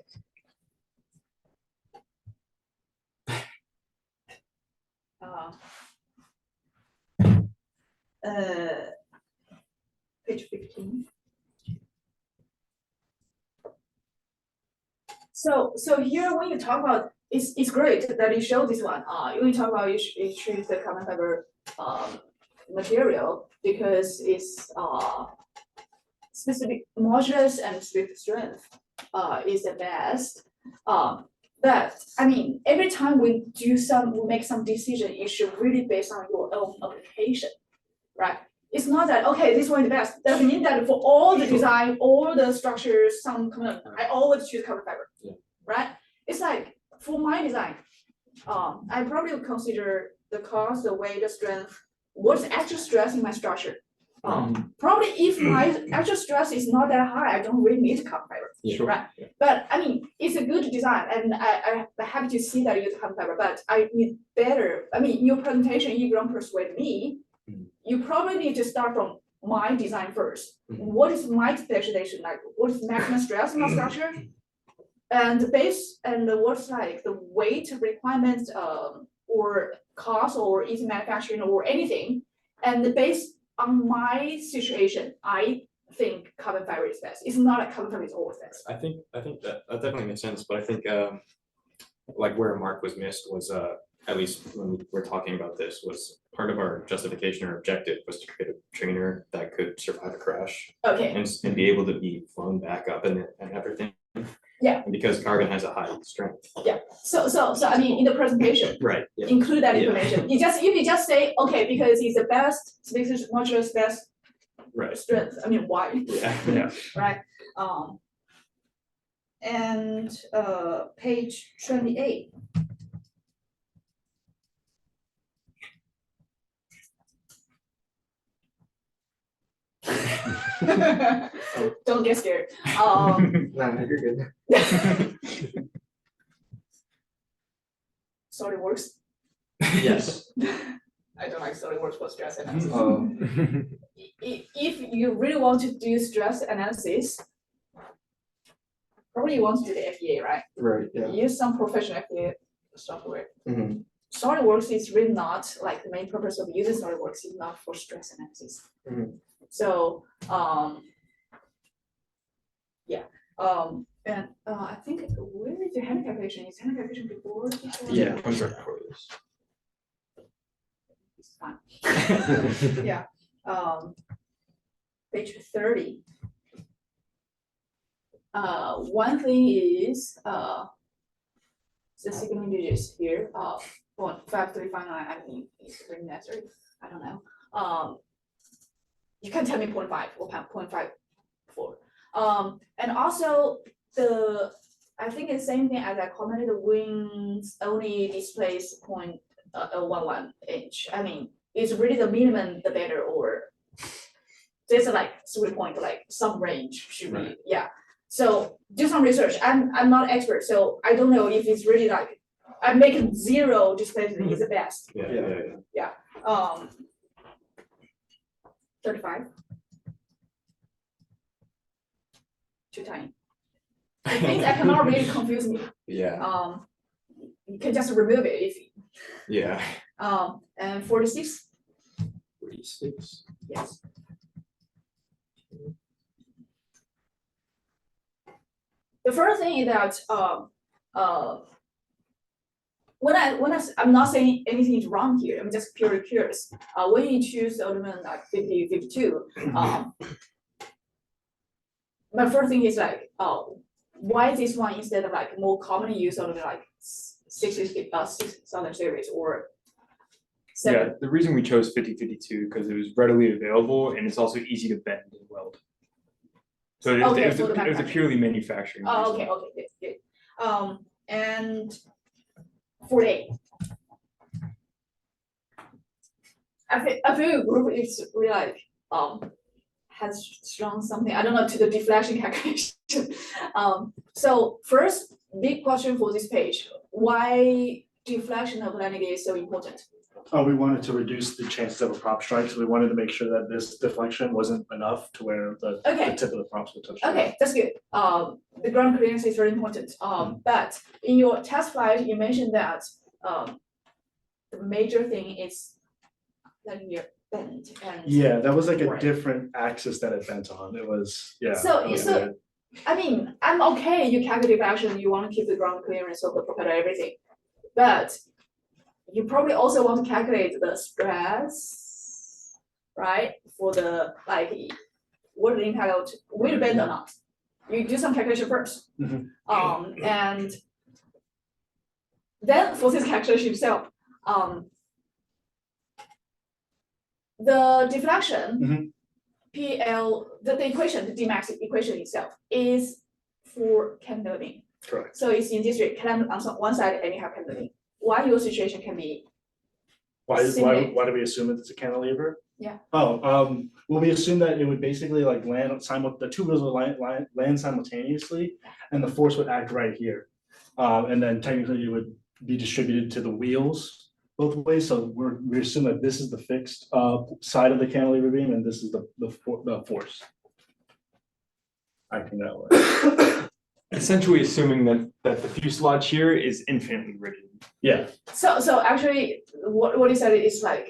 Page 15. So here when you talk about, it's great that you show this one, when you talk about you choose the carbon fiber material because it's specific modulus and specific strength is the best. But I mean, every time we make some decision, it should really based on your own application, right? It's not that, okay, this one is the best, doesn't mean that for all the design, all the structures, some component, I always choose carbon fiber. Yeah. Right? It's like, for my design, I probably would consider the cost, the weight, the strength, what's the actual stress in my structure. Probably if my actual stress is not that high, I don't really need carbon fiber. Yeah. Right? But I mean, it's a good design and I'm happy to see that you use carbon fiber, but I need better, I mean, your presentation, if you don't persuade me, you probably need to start from my design first. What is my expectation, like what is maximum stress in my structure? And what's like the weight requirements, or cost or easy manufacturing or anything. And based on my situation, I think carbon fiber is best. It's not like carbon fiber is always best. I think that definitely makes sense, but I think like where Mark was missed was at least when we're talking about this, was part of our justification or objective was to create a trainer that could survive a crash Okay, and be able to be flown back up and everything. Yeah. And because carbon has a high strength. so I mean, in the presentation, Right. Yeah. include that Yeah. information. If you just say, okay, because it's the best, specific modulus, best Right. strength, I mean, why? Yeah. Right? And page 28. Don't get scared. Nah, you're good. SolidWorks. Yes. I don't like SolidWorks for stress analysis. If you really want to do stress analysis, probably you want to do the FEA, right? Right, yeah. Use some professional FEA software. Mhm. SolidWorks is really not like the main purpose of using SolidWorks is not for stress analysis. Mhm. So yeah, and I think where is the hand calculation? Is hand calculation before? Yeah. It's fine. Yeah, page 30. One thing is the sigma digits here, 0.5359, I mean, it's really necessary, I don't know. You can tell me 0.5 or 0.54. And also I think it's the same thing as I commented, the wings only displays 0.11 inch. I mean, it's really the minimum, the better, or there's like 3 point, like some range should be, yeah. So do some research. I'm not expert, so I don't know if it's really like, I'm making 0 displacement is the best. Yeah. 35. Too tiny. The things that cannot really confuse me. Yeah. You can just remove it if, Yeah. and 46, 46. yes. The first thing is that, I'm not saying anything is wrong here, I'm just purely curious. When you choose element like 50, 52, my first thing is like, why this one instead of like more commonly used on like 6000 series or 7? Yeah, the reason we chose 5052 because it was readily available and it's also easy to bend and weld. So it Okay, was for the a manufacturing. purely manufacturing. Oh, reason. okay, good. And 48. I feel group is really like, has strong something, I don't know, to the deflection calculation. So first, big question for this page, why deflection of landing gear is so important? We wanted to reduce the chances of a prop strike, so we wanted to make sure that this deflection wasn't enough to where the Okay. tip of the props would touch. the ground. Okay, that's good. The ground clearance is very important. But in your test flight, you mentioned that, the major thing is letting your bend and. Yeah, that was like a Right. different axis that it bent on. It was, yeah. So- it was so- weird. I mean, I'm okay, you calculate action, you wanna keep the ground clearance of the propeller, everything. But you probably also want to calculate the stress, right? For the, like, what the impact, will it bend or not? You do some calculation first. Mhm. And then for this calculation itself, the deflection, PL, the equation, the Dmax equation itself is for cantilever. Correct. So it's in this way, clamp on one side and you have cantilever. Why your situation can be, Why Simulate. do we assume it's a cantilever? Yeah. Oh, well, we assume that it would basically like land the two wheels would land simultaneously, and the force would act right here. And then technically it would be distributed to the wheels both ways, so we assume that this is the fixed side of the cantilever beam, and this is the force. Acting that way. Essentially assuming that the fuselage here is infinitely rigid. Yeah, so actually, what you said is like,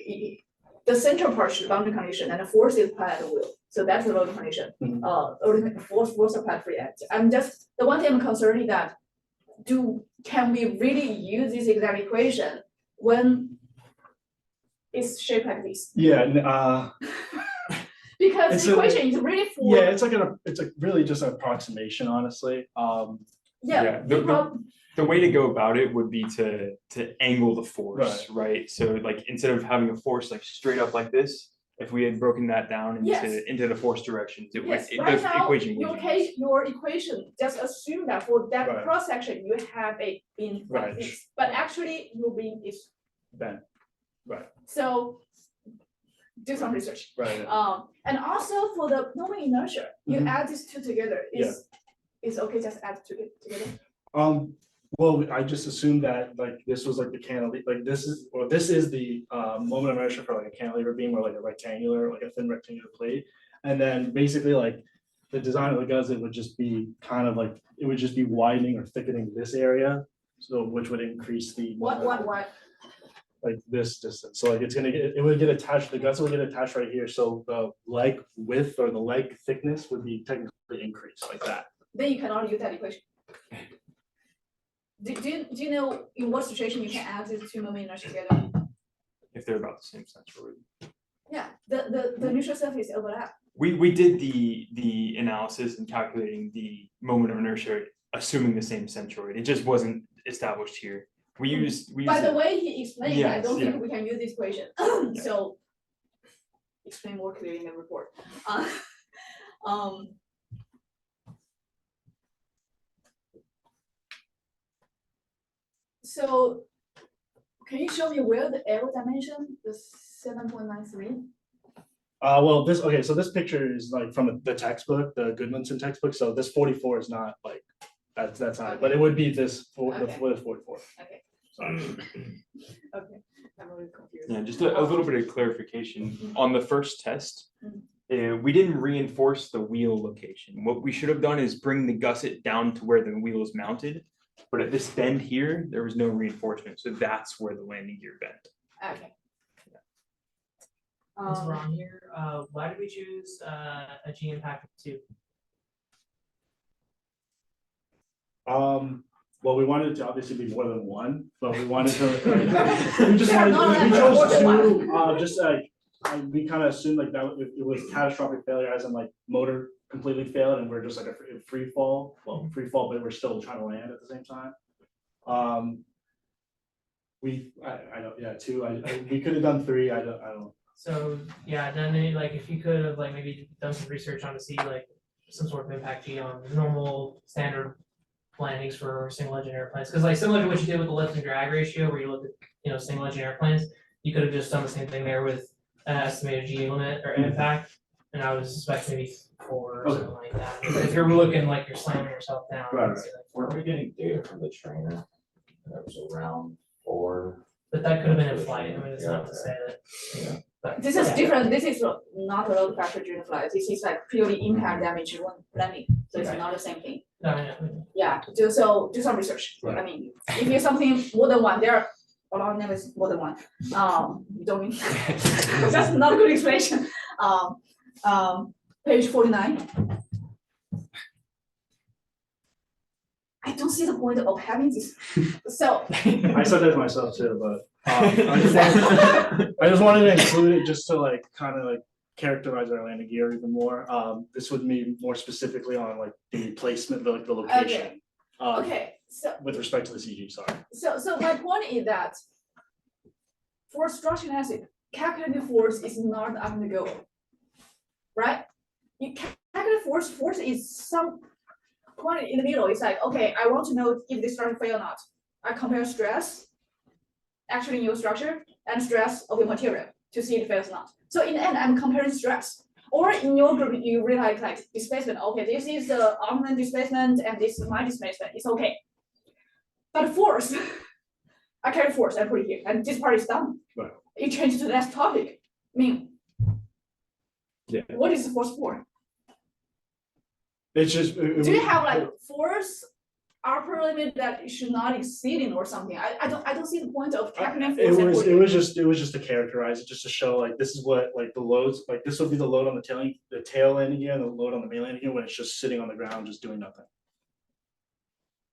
the central part is the boundary condition and the force is applied at the wheel. So that's the loading condition, Mhm. or force applied for it. I'm just, the one thing I'm concerned is that, can we really use this exact equation when it's shaped like this? yeah, Because It's the a- equation is really for, yeah, it's like really just an approximation, honestly. yeah, The- The way to go about it would be to angle the force, Right. right? So like instead of having a force like straight up like this, if we had broken that down Yes. into the force directions, it would, yes, the right now, equation would. your equation, just assume that for that Right. cross section, you have a beam like Right. this, but actually your beam is, Ben, right, so do some research. right. And also for the moment inertia, you Mhm. add these two together, is okay, just add together. Well, I just assumed that like this was like the cantilever, like this is the moment of inertia for like a cantilever beam or like a rectangular, like a thin rectangular plate. And then basically like the design of the gusset would just be kind of like, it would just be widening or thickening this area. So which would increase the. What, Like this distance, so like it would get attached, the gusset would get attached right here, so the leg width or the leg thickness would be technically increased like that. then you cannot use that equation. Do you know in what situation you can add these two moment inertia together? If they're about the same centroid. Yeah, the neutral surface overlap. We did the analysis and calculating the moment of inertia, assuming the same centroid. It just wasn't established here. We used. By the way he explained, I Yes, don't yeah. think we can use this equation, so explain more clearly in the report. So can you show me where the arrow dimension, the 7.93? Well, so this picture is like from the textbook, the Goodmanson textbook, so this 44 is not like, that's not, but it would be this Okay. 44. Okay, Sorry. okay, I'm really confused. Yeah, just a little bit of clarification. Mhm. On the first test, Mhm. we didn't reinforce the wheel location. What we should have done is bring the gusset down to where the wheel is mounted. But at this bend here, there was no reinforcement, so that's where the landing gear bent. Okay. Since we're on here, why did we choose a G impact two? Well, we wanted it to obviously be more than one, but we wanted to. We just Yeah, wanted, no, we no, more chose than two, just like, we kind of assumed like that it was catastrophic failure, as in like motor completely failed and we're just like a free fall, but we're still trying to land at the same time. I don't, yeah, two, we could have done three, I don't. So, yeah, then maybe like if you could have like maybe done some research on to see like some sort of impact fee on normal standard landings for single engine airplanes, because like similar to what you did with the lift and drag ratio, where you look at, single engine airplanes, you could have just done the same thing there with an estimated G limit or impact, and I would suspect maybe 4 or something like that. But if you're looking like you're slamming yourself down, Right, I'd say like Were 4. we getting data from the trainer? That was around 4. But that could have been in flight. I mean, it's not to say that. Yeah. But This is yeah. different, this is not a load factor during flight, this is like purely impact damage when landing, so it's Right. not the same thing. No, I know. Yeah, do some research, I mean, if you're something more than one, there are a lot of names more than one, you don't need. That's not a good explanation, page 49. I don't see the point of having this, so. I said that to myself too, but I just wanted to include it just to like kind of like characterize our landing gear even more. This would be more specifically on like the placement, the location. Okay, so With respect to the CG, sorry. So my point is that for structural analysis, calculated force is not on the goal. Right? You calculate force is some point in the middle. It's like, okay, I want to know if this structure fail or not. I compare stress actually in your structure and stress of your material to see if it fails or not. So in the end, I'm comparing stress. Or in your group, you realize like displacement, okay, this is the armament displacement and this is my displacement, it's okay. But force, I carry force, I put it here, and this part is done. Right. You change to the next topic. I mean, Yeah. what is the force for? It's just. Do you have like force upper limit that it should not exceeding or something? I don't see the point of calculating It force. and was, putting it was just to characterize it, just to show like, this is what, like the loads, like this would be the load on the tail landing gear and the load on the main landing gear when it's just sitting on the ground, just doing nothing.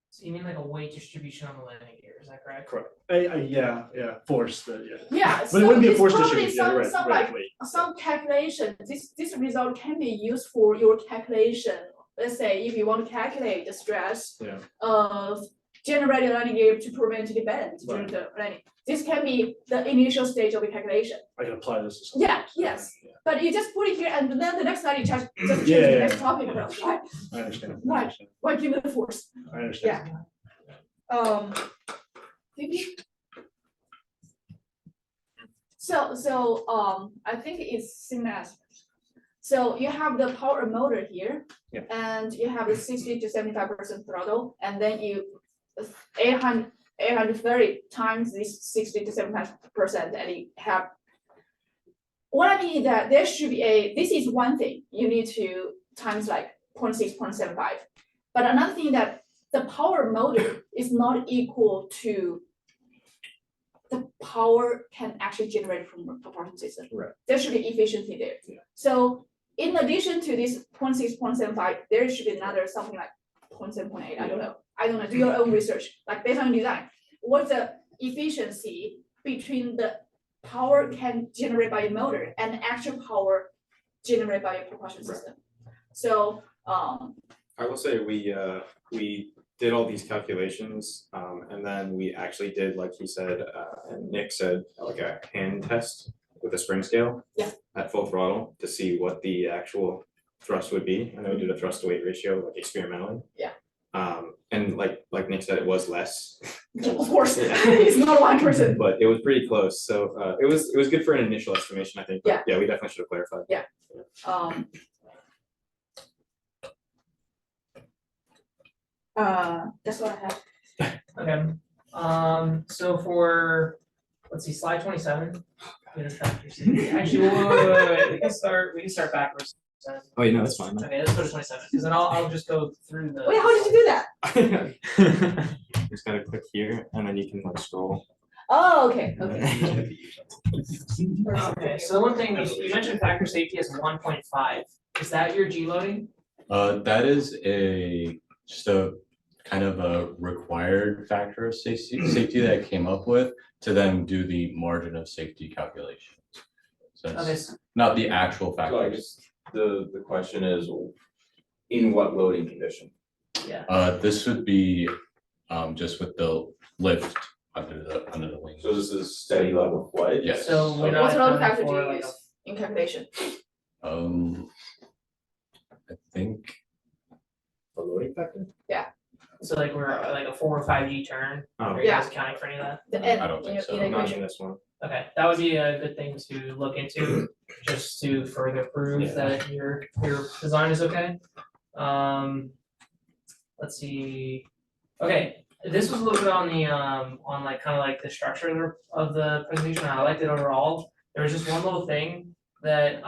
So you mean like a weight distribution on the landing gear, is that correct? Correct. Yeah, force, yeah. Yeah, But it so wouldn't be a it's force probably distribution, yeah, some right, like wait. some calculation, this result can be used for your calculation. Let's say if you want to calculate the stress Yeah. of generating landing gear to prevent the bend during the landing. This can be the initial stage of the calculation. I can apply this to something. Yeah, yes, but you just put it here and then the next slide you just change Yeah, the yeah, next yeah. topic, right? I understand. Right. Why give it the force? I understand. Maybe. So I think it's similar as. So you have the power motor here. Yeah. And you have the 60 to 75% throttle, and then you 830 times this 60 to 75%, and you have. What I mean is that there should be this is one thing, you need to times like 0.6, 0.75. But another thing that the power motor is not equal to the power can actually generate from a propulsion system. Right. There should be efficiency there. Yeah. So in addition to this 0.6, 0.75, there should be another something like 0.7, 0.8, I don't know. Do your own research, like based on design. What's the efficiency between the power can generate by a motor and actual power generated by a propulsion system? So I will say we did all these calculations, and then we actually did, like he said, and Nick said, like a hand test with a spring scale. Yeah. At full throttle to see what the actual thrust would be. And then we did a thrust to weight ratio, like experimentally. Yeah. And like Nick said, it was less. of course, it's not 100%. But it was pretty close. So it was good for an initial estimation, I think. But yeah, we definitely should have clarified. That's what I have. Okay, so for, let's see, slide 27. Actually, wait, we can start backwards. Oh, yeah, no, that's fine. Okay, let's go to 27, because then I'll just go through the. Wait, how did you do that? Just gotta click here and then you can like scroll. Oh, okay, okay. Okay, so one thing, you mentioned factor safety as 1.5, is that your G loading? That is just a kind of a required factor of safety that I came up with to then do the margin of safety calculations. So Okay, it's not the actual So I factor. guess the question is, in what loading condition? This would be just with the lift under the wing. So this is steady level flight? Yes. So we're not What load accounting factor do for you like use in calculation? I think The loading factor? So like we're like a 4 or 5G turn, Oh, are you guys Yeah. accounting for any of that? The end, I don't think so. in the not equation. in this one. Okay, that would be a good thing to look into, just to further prove Yeah. that your design is okay. Let's see, okay, this was a little bit on the, on like, kind of like the structure of the presentation, I liked it overall. There was just one little thing that,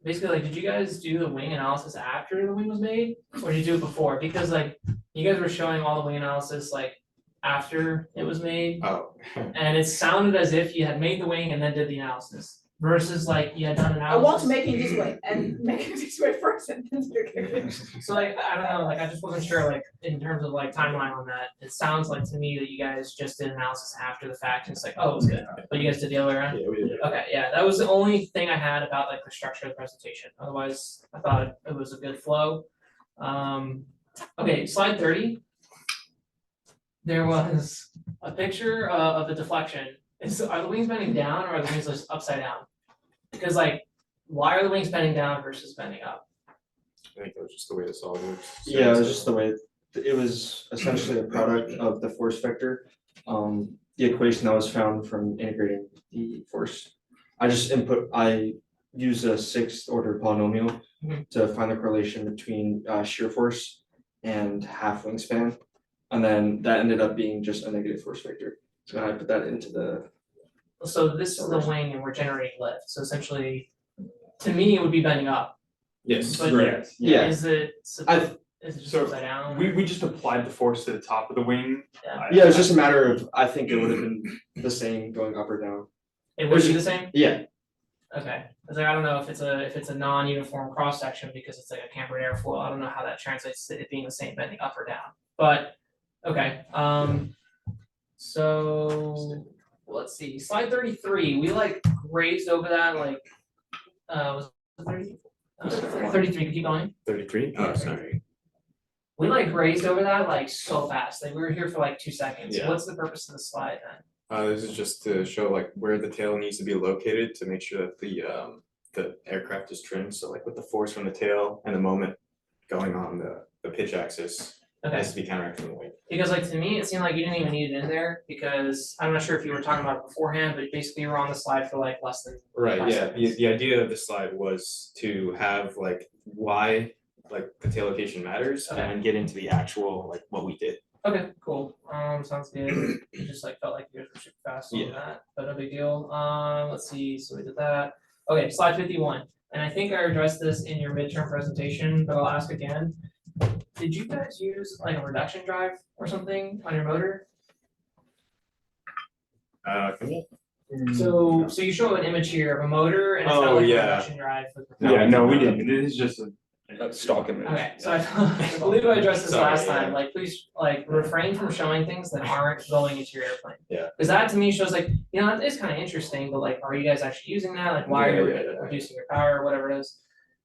basically, like, did you guys do the wing analysis after the wing was made? Or did you do it before? Because like, you guys were showing all the wing analysis like after it was made. Oh, And it sounded as if you had made the wing and then did the analysis versus like you had done analysis. I want to make it this way and make it this way first and then do it. So like, I don't know, like I just wasn't sure, like in terms of like timeline on that, it sounds like to me that you guys just did analysis after the fact and it's like, oh, it's good, but you guys did the other way around? Yeah, we did. Okay, yeah, that was the only thing I had about like the structure of the presentation, otherwise I thought it was a good flow. Okay, slide 30. There was a picture of the deflection. Are the wings bending down or are the wings just upside down? Because like, why are the wings bending down versus bending up? I think that was just the way the solid works. Yeah, it was just the way, it was essentially a product of the force vector. The equation that was found from integrating the force. I use a sixth order polynomial Mhm. to find the correlation between shear force and half wingspan. And then that ended up being just a negative force vector. So I put that into the, So this is the wing and we're generating lift, so essentially, to me, it would be bending up, Yes. but yeah, is it, I've- is it just So, upside down? We just applied the force to the top of the wing. Yeah. yeah, it's just a matter of, I think it would have been the same going up or down. It would be the same? Yeah, Okay, cause like, I don't know if it's a non-uniform cross section because it's like a cambered airfoil, I don't know how that translates to it being the same bending up or down, but, okay, so, let's see, slide 33, we like grazed over that, like, was it 30? 33, keep going. 33? Oh, sorry. We like grazed over that like so fast, like we were here for like 2 seconds, Yeah. what's the purpose of the slide then? This is just to show like where the tail needs to be located to make sure that the aircraft is trimmed, so like with the force from the tail and the moment going on the pitch axis Okay, has to be counteracting the weight. because like to me, it seemed like you didn't even need it in there, because I'm not sure if you were talking about it beforehand, but basically you were on the slide for like less than. Right, 5 yeah, seconds. the idea of the slide was to have like why like the tail location matters and then get into the actual like what we did. Okay, cool, sounds good, it just like felt like you guys were super fast on Yeah. that, but no big deal, let's see, so we did that. Okay, slide 51, and I think I addressed this in your midterm presentation, but I'll ask again. Did you guys use like a reduction drive or something on your motor? Can we? So you show an image here of a motor and it's got Oh, like a yeah. reduction drive with. Yeah, no, we didn't. This is just a stock image. Okay, so I believe I addressed this Sorry, last time, yeah. like, please, like, refrain from showing things that aren't going into your airplane. Yeah. Cause that to me shows like, you know, that is kind of interesting, but like, are you guys actually using that? Like, why are you Yeah. reducing your power or whatever it is?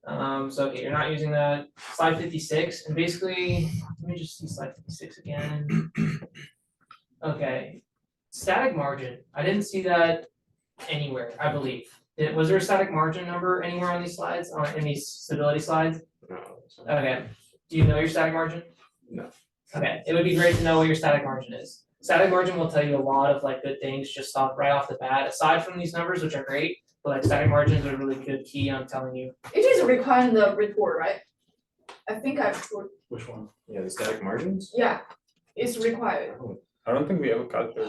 So, okay, you're not using that. Slide 56, and basically, let me just see slide 56 again. Okay, static margin, I didn't see that anywhere, I believe. Was there a static margin number anywhere on these slides, in these stability slides? No. Okay, do you know your static margin? No. Okay, it would be great to know what your static margin is. Static margin will tell you a lot of like good things just right off the bat, aside from these numbers, which are great, but like static margins are a really good key on telling you. It is required in the report, right? I think I put, Which one? Yeah, the static margins? yeah, it's required, I don't think we ever got there.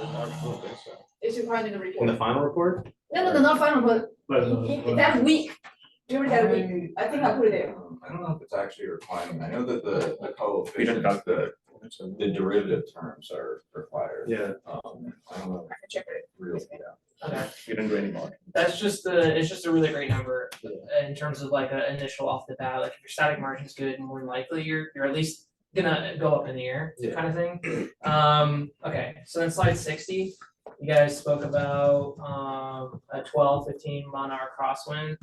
it's required in the In the report. final report? No, not final, but But that week, during that week, I think I put it there. I don't know if it's actually a requirement. I know that the We didn't coefficients, got the derivative terms are required. Yeah. I don't know. I can check it. Real, Okay, We didn't do any more. that's just it's just a really great number in terms of like an initial off the bat, like if your static margin is good, more than likely you're at least gonna go up in the air, Yeah. kind of thing. Okay, so then slide 60, you guys spoke about a 12-15 mile-an-hour crosswind.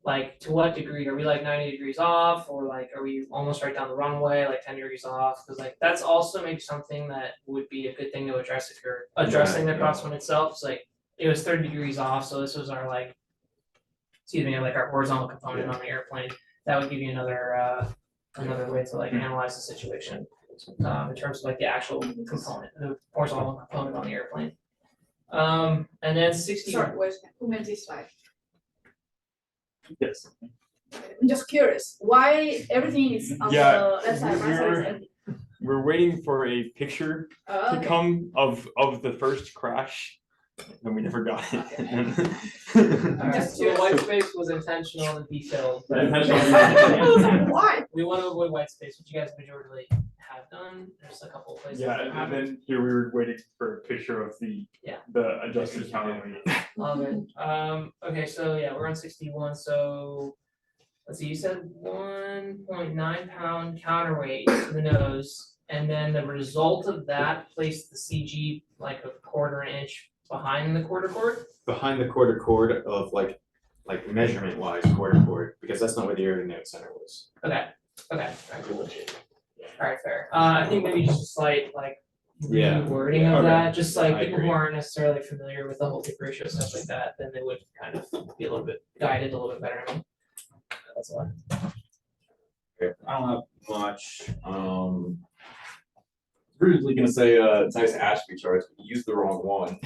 Like, to what degree? Are we like 90 degrees off, or like, are we almost right down the runway, like 10 degrees off? Because like, that's also maybe something that would be a good thing to address if you're addressing the Right, yeah. crosswind itself. It's like, it was 30 degrees off, so this was our like, excuse me, like our horizontal component on the airplane. That would give you another another way to like analyze the situation. In terms of like the actual component, the horizontal component on the airplane. And then 60. Sorry, who made this slide? Yes. I'm just curious, why everything is on the Yeah, left side, right side is we're- empty? We're waiting for a picture Oh, to okay. come of the first crash, and we never got it. Just So white space was intentional and detailed. Yeah, I was like, why? We want to avoid white space, which you guys majorly have done. There's a couple of places. Yeah, that and haven't. then here we were waiting for a picture of the Yeah. adjusted counterweight. Love it. Okay, so yeah, we're on 61, so let's see, you said 1.9 pound counterweight to the nose, and then the result of that placed the CG like a quarter inch behind the quarter cord. Behind the quarter cord of like measurement wise quarter cord, because that's not where the aerodynamic center was. Okay, alright, fair. I think maybe just a slight like Yeah. wording of Okay. that, just like I people who agree. aren't necessarily familiar with the whole tip ratio stuff like that, then they would kind of be a little bit guided a little bit better. I mean, that's a lot. I don't have much, Brutally gonna say, it's nice Ashby charts, but you used the wrong one.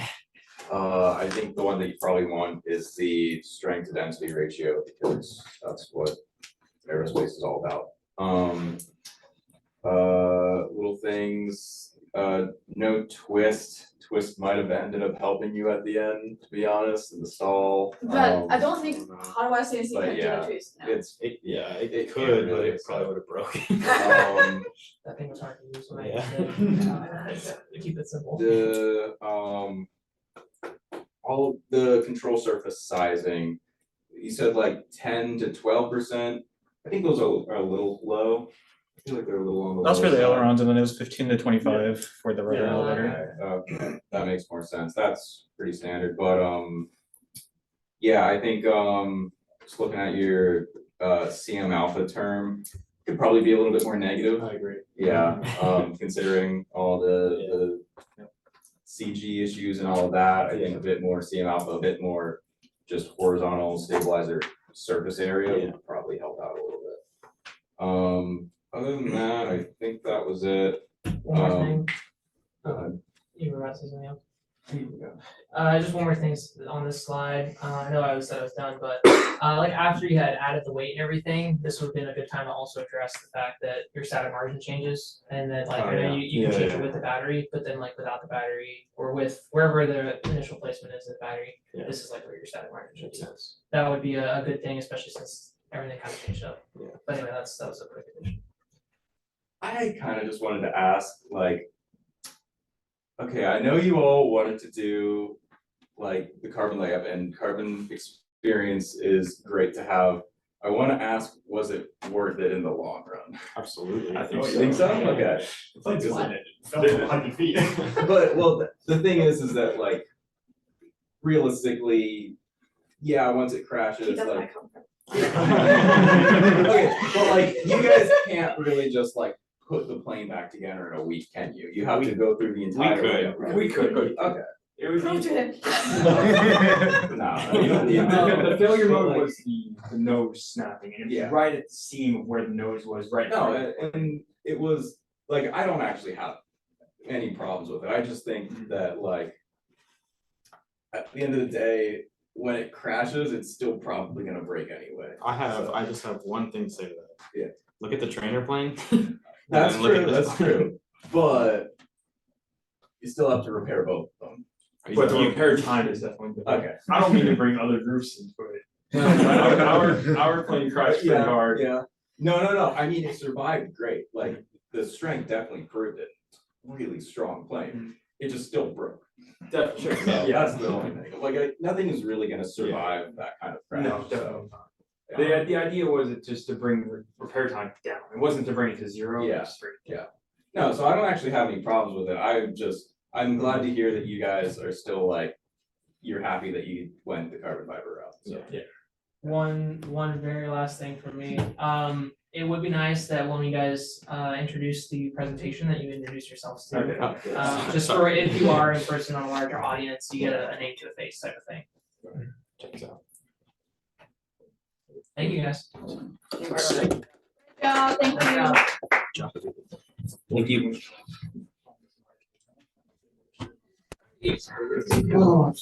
I think the one that you probably want is the strength to density ratio, because that's what aerospace is all about. Little things, no twist might have ended up helping you at the end, to be honest, in the stall. But I don't think hardware CNC but can do yeah, the twist now. It's, It It could, can't but really, it probably would have broken. That thing was hard to use when I Yeah. used it. To keep it simple. the, all of the control surface sizing, you said like 10 to 12%. I think those are a little low. I feel like they're a little on the That's for low the side. ailerons, and then it was 15 to 25 for the rudder Yeah. elevator. Okay, that makes more sense. That's pretty standard, but, yeah, I think, just looking at your, CM alpha term, could probably be a little bit more negative. I agree. Yeah, considering all the CG issues and all of that, I think a bit more CM alpha, a bit more just horizontal stabilizer surface area would probably help out a little bit. Other than that, I think that was it. One more Um, thing. uh, You were about to say something else? yeah. Just one more thing on this slide. I know I said I was done, but like after you had added the weight and everything, this would have been a good time to also address the fact that your static margin changes. And then like, Oh, I know yeah. you can Yeah, change yeah. it with the battery, but then like without the battery or with wherever the initial placement is in the battery, Yeah. this is like where your static margin should Makes be. sense. That would be a good thing, especially since everything kind of changed up. Yeah. But anyway, that was a quick addition. I kind of just wanted to ask, like, okay, I know you all wanted to do like the carbon layup, and carbon experience is great to have. I want to ask, was it worth it in the long run? Absolutely. I think You so. think so? Okay. It's like just What? it fell 100 feet. But, well, the thing is that like, realistically, yeah, once it He crashes, does like. my comfort. Okay, but like, you guys can't really just like put the plane back together in a week, can you? You have to go through the entire. could. layup, right? We could. Okay. It would Prove be, to him. No, you don't need the failure But, mode like- was the nose snapping, and it Yeah. was right at the seam of where the nose was, right. No, and it was, like, I don't actually have any problems with it, I just think that like. At the end of the day, when it crashes, it's still probably gonna break anyway. I just have one thing to say to that. Yeah. Look at the trainer plane. That's and look at true, this that's plane. true, but. You still have to repair both of them. But the impaired time is definitely different. Okay. I don't mean to bring other groups into it. Our plane crashed pretty hard. Yeah, no, I mean, it survived great, like, the strength definitely proved it, really strong plane, it just still broke. Definitely, So yeah. that's the only thing, like, nothing is really gonna survive that kind of crash, No, so. definitely not. The idea was just to bring repair time down. It wasn't to bring it to zero. Yeah. just straight. No, so I don't actually have any problems with it, I'm glad to hear that you guys are still like, you're happy that you went the carbon fiber route, so. One very last thing from me. It would be nice that when you guys introduce the presentation, that you introduce yourselves to. Okay. Just for if you are in person on a larger audience, you get a name to a face type of thing. Check this out. Thank you guys. Yeah, y'all. Thank you. Thank you.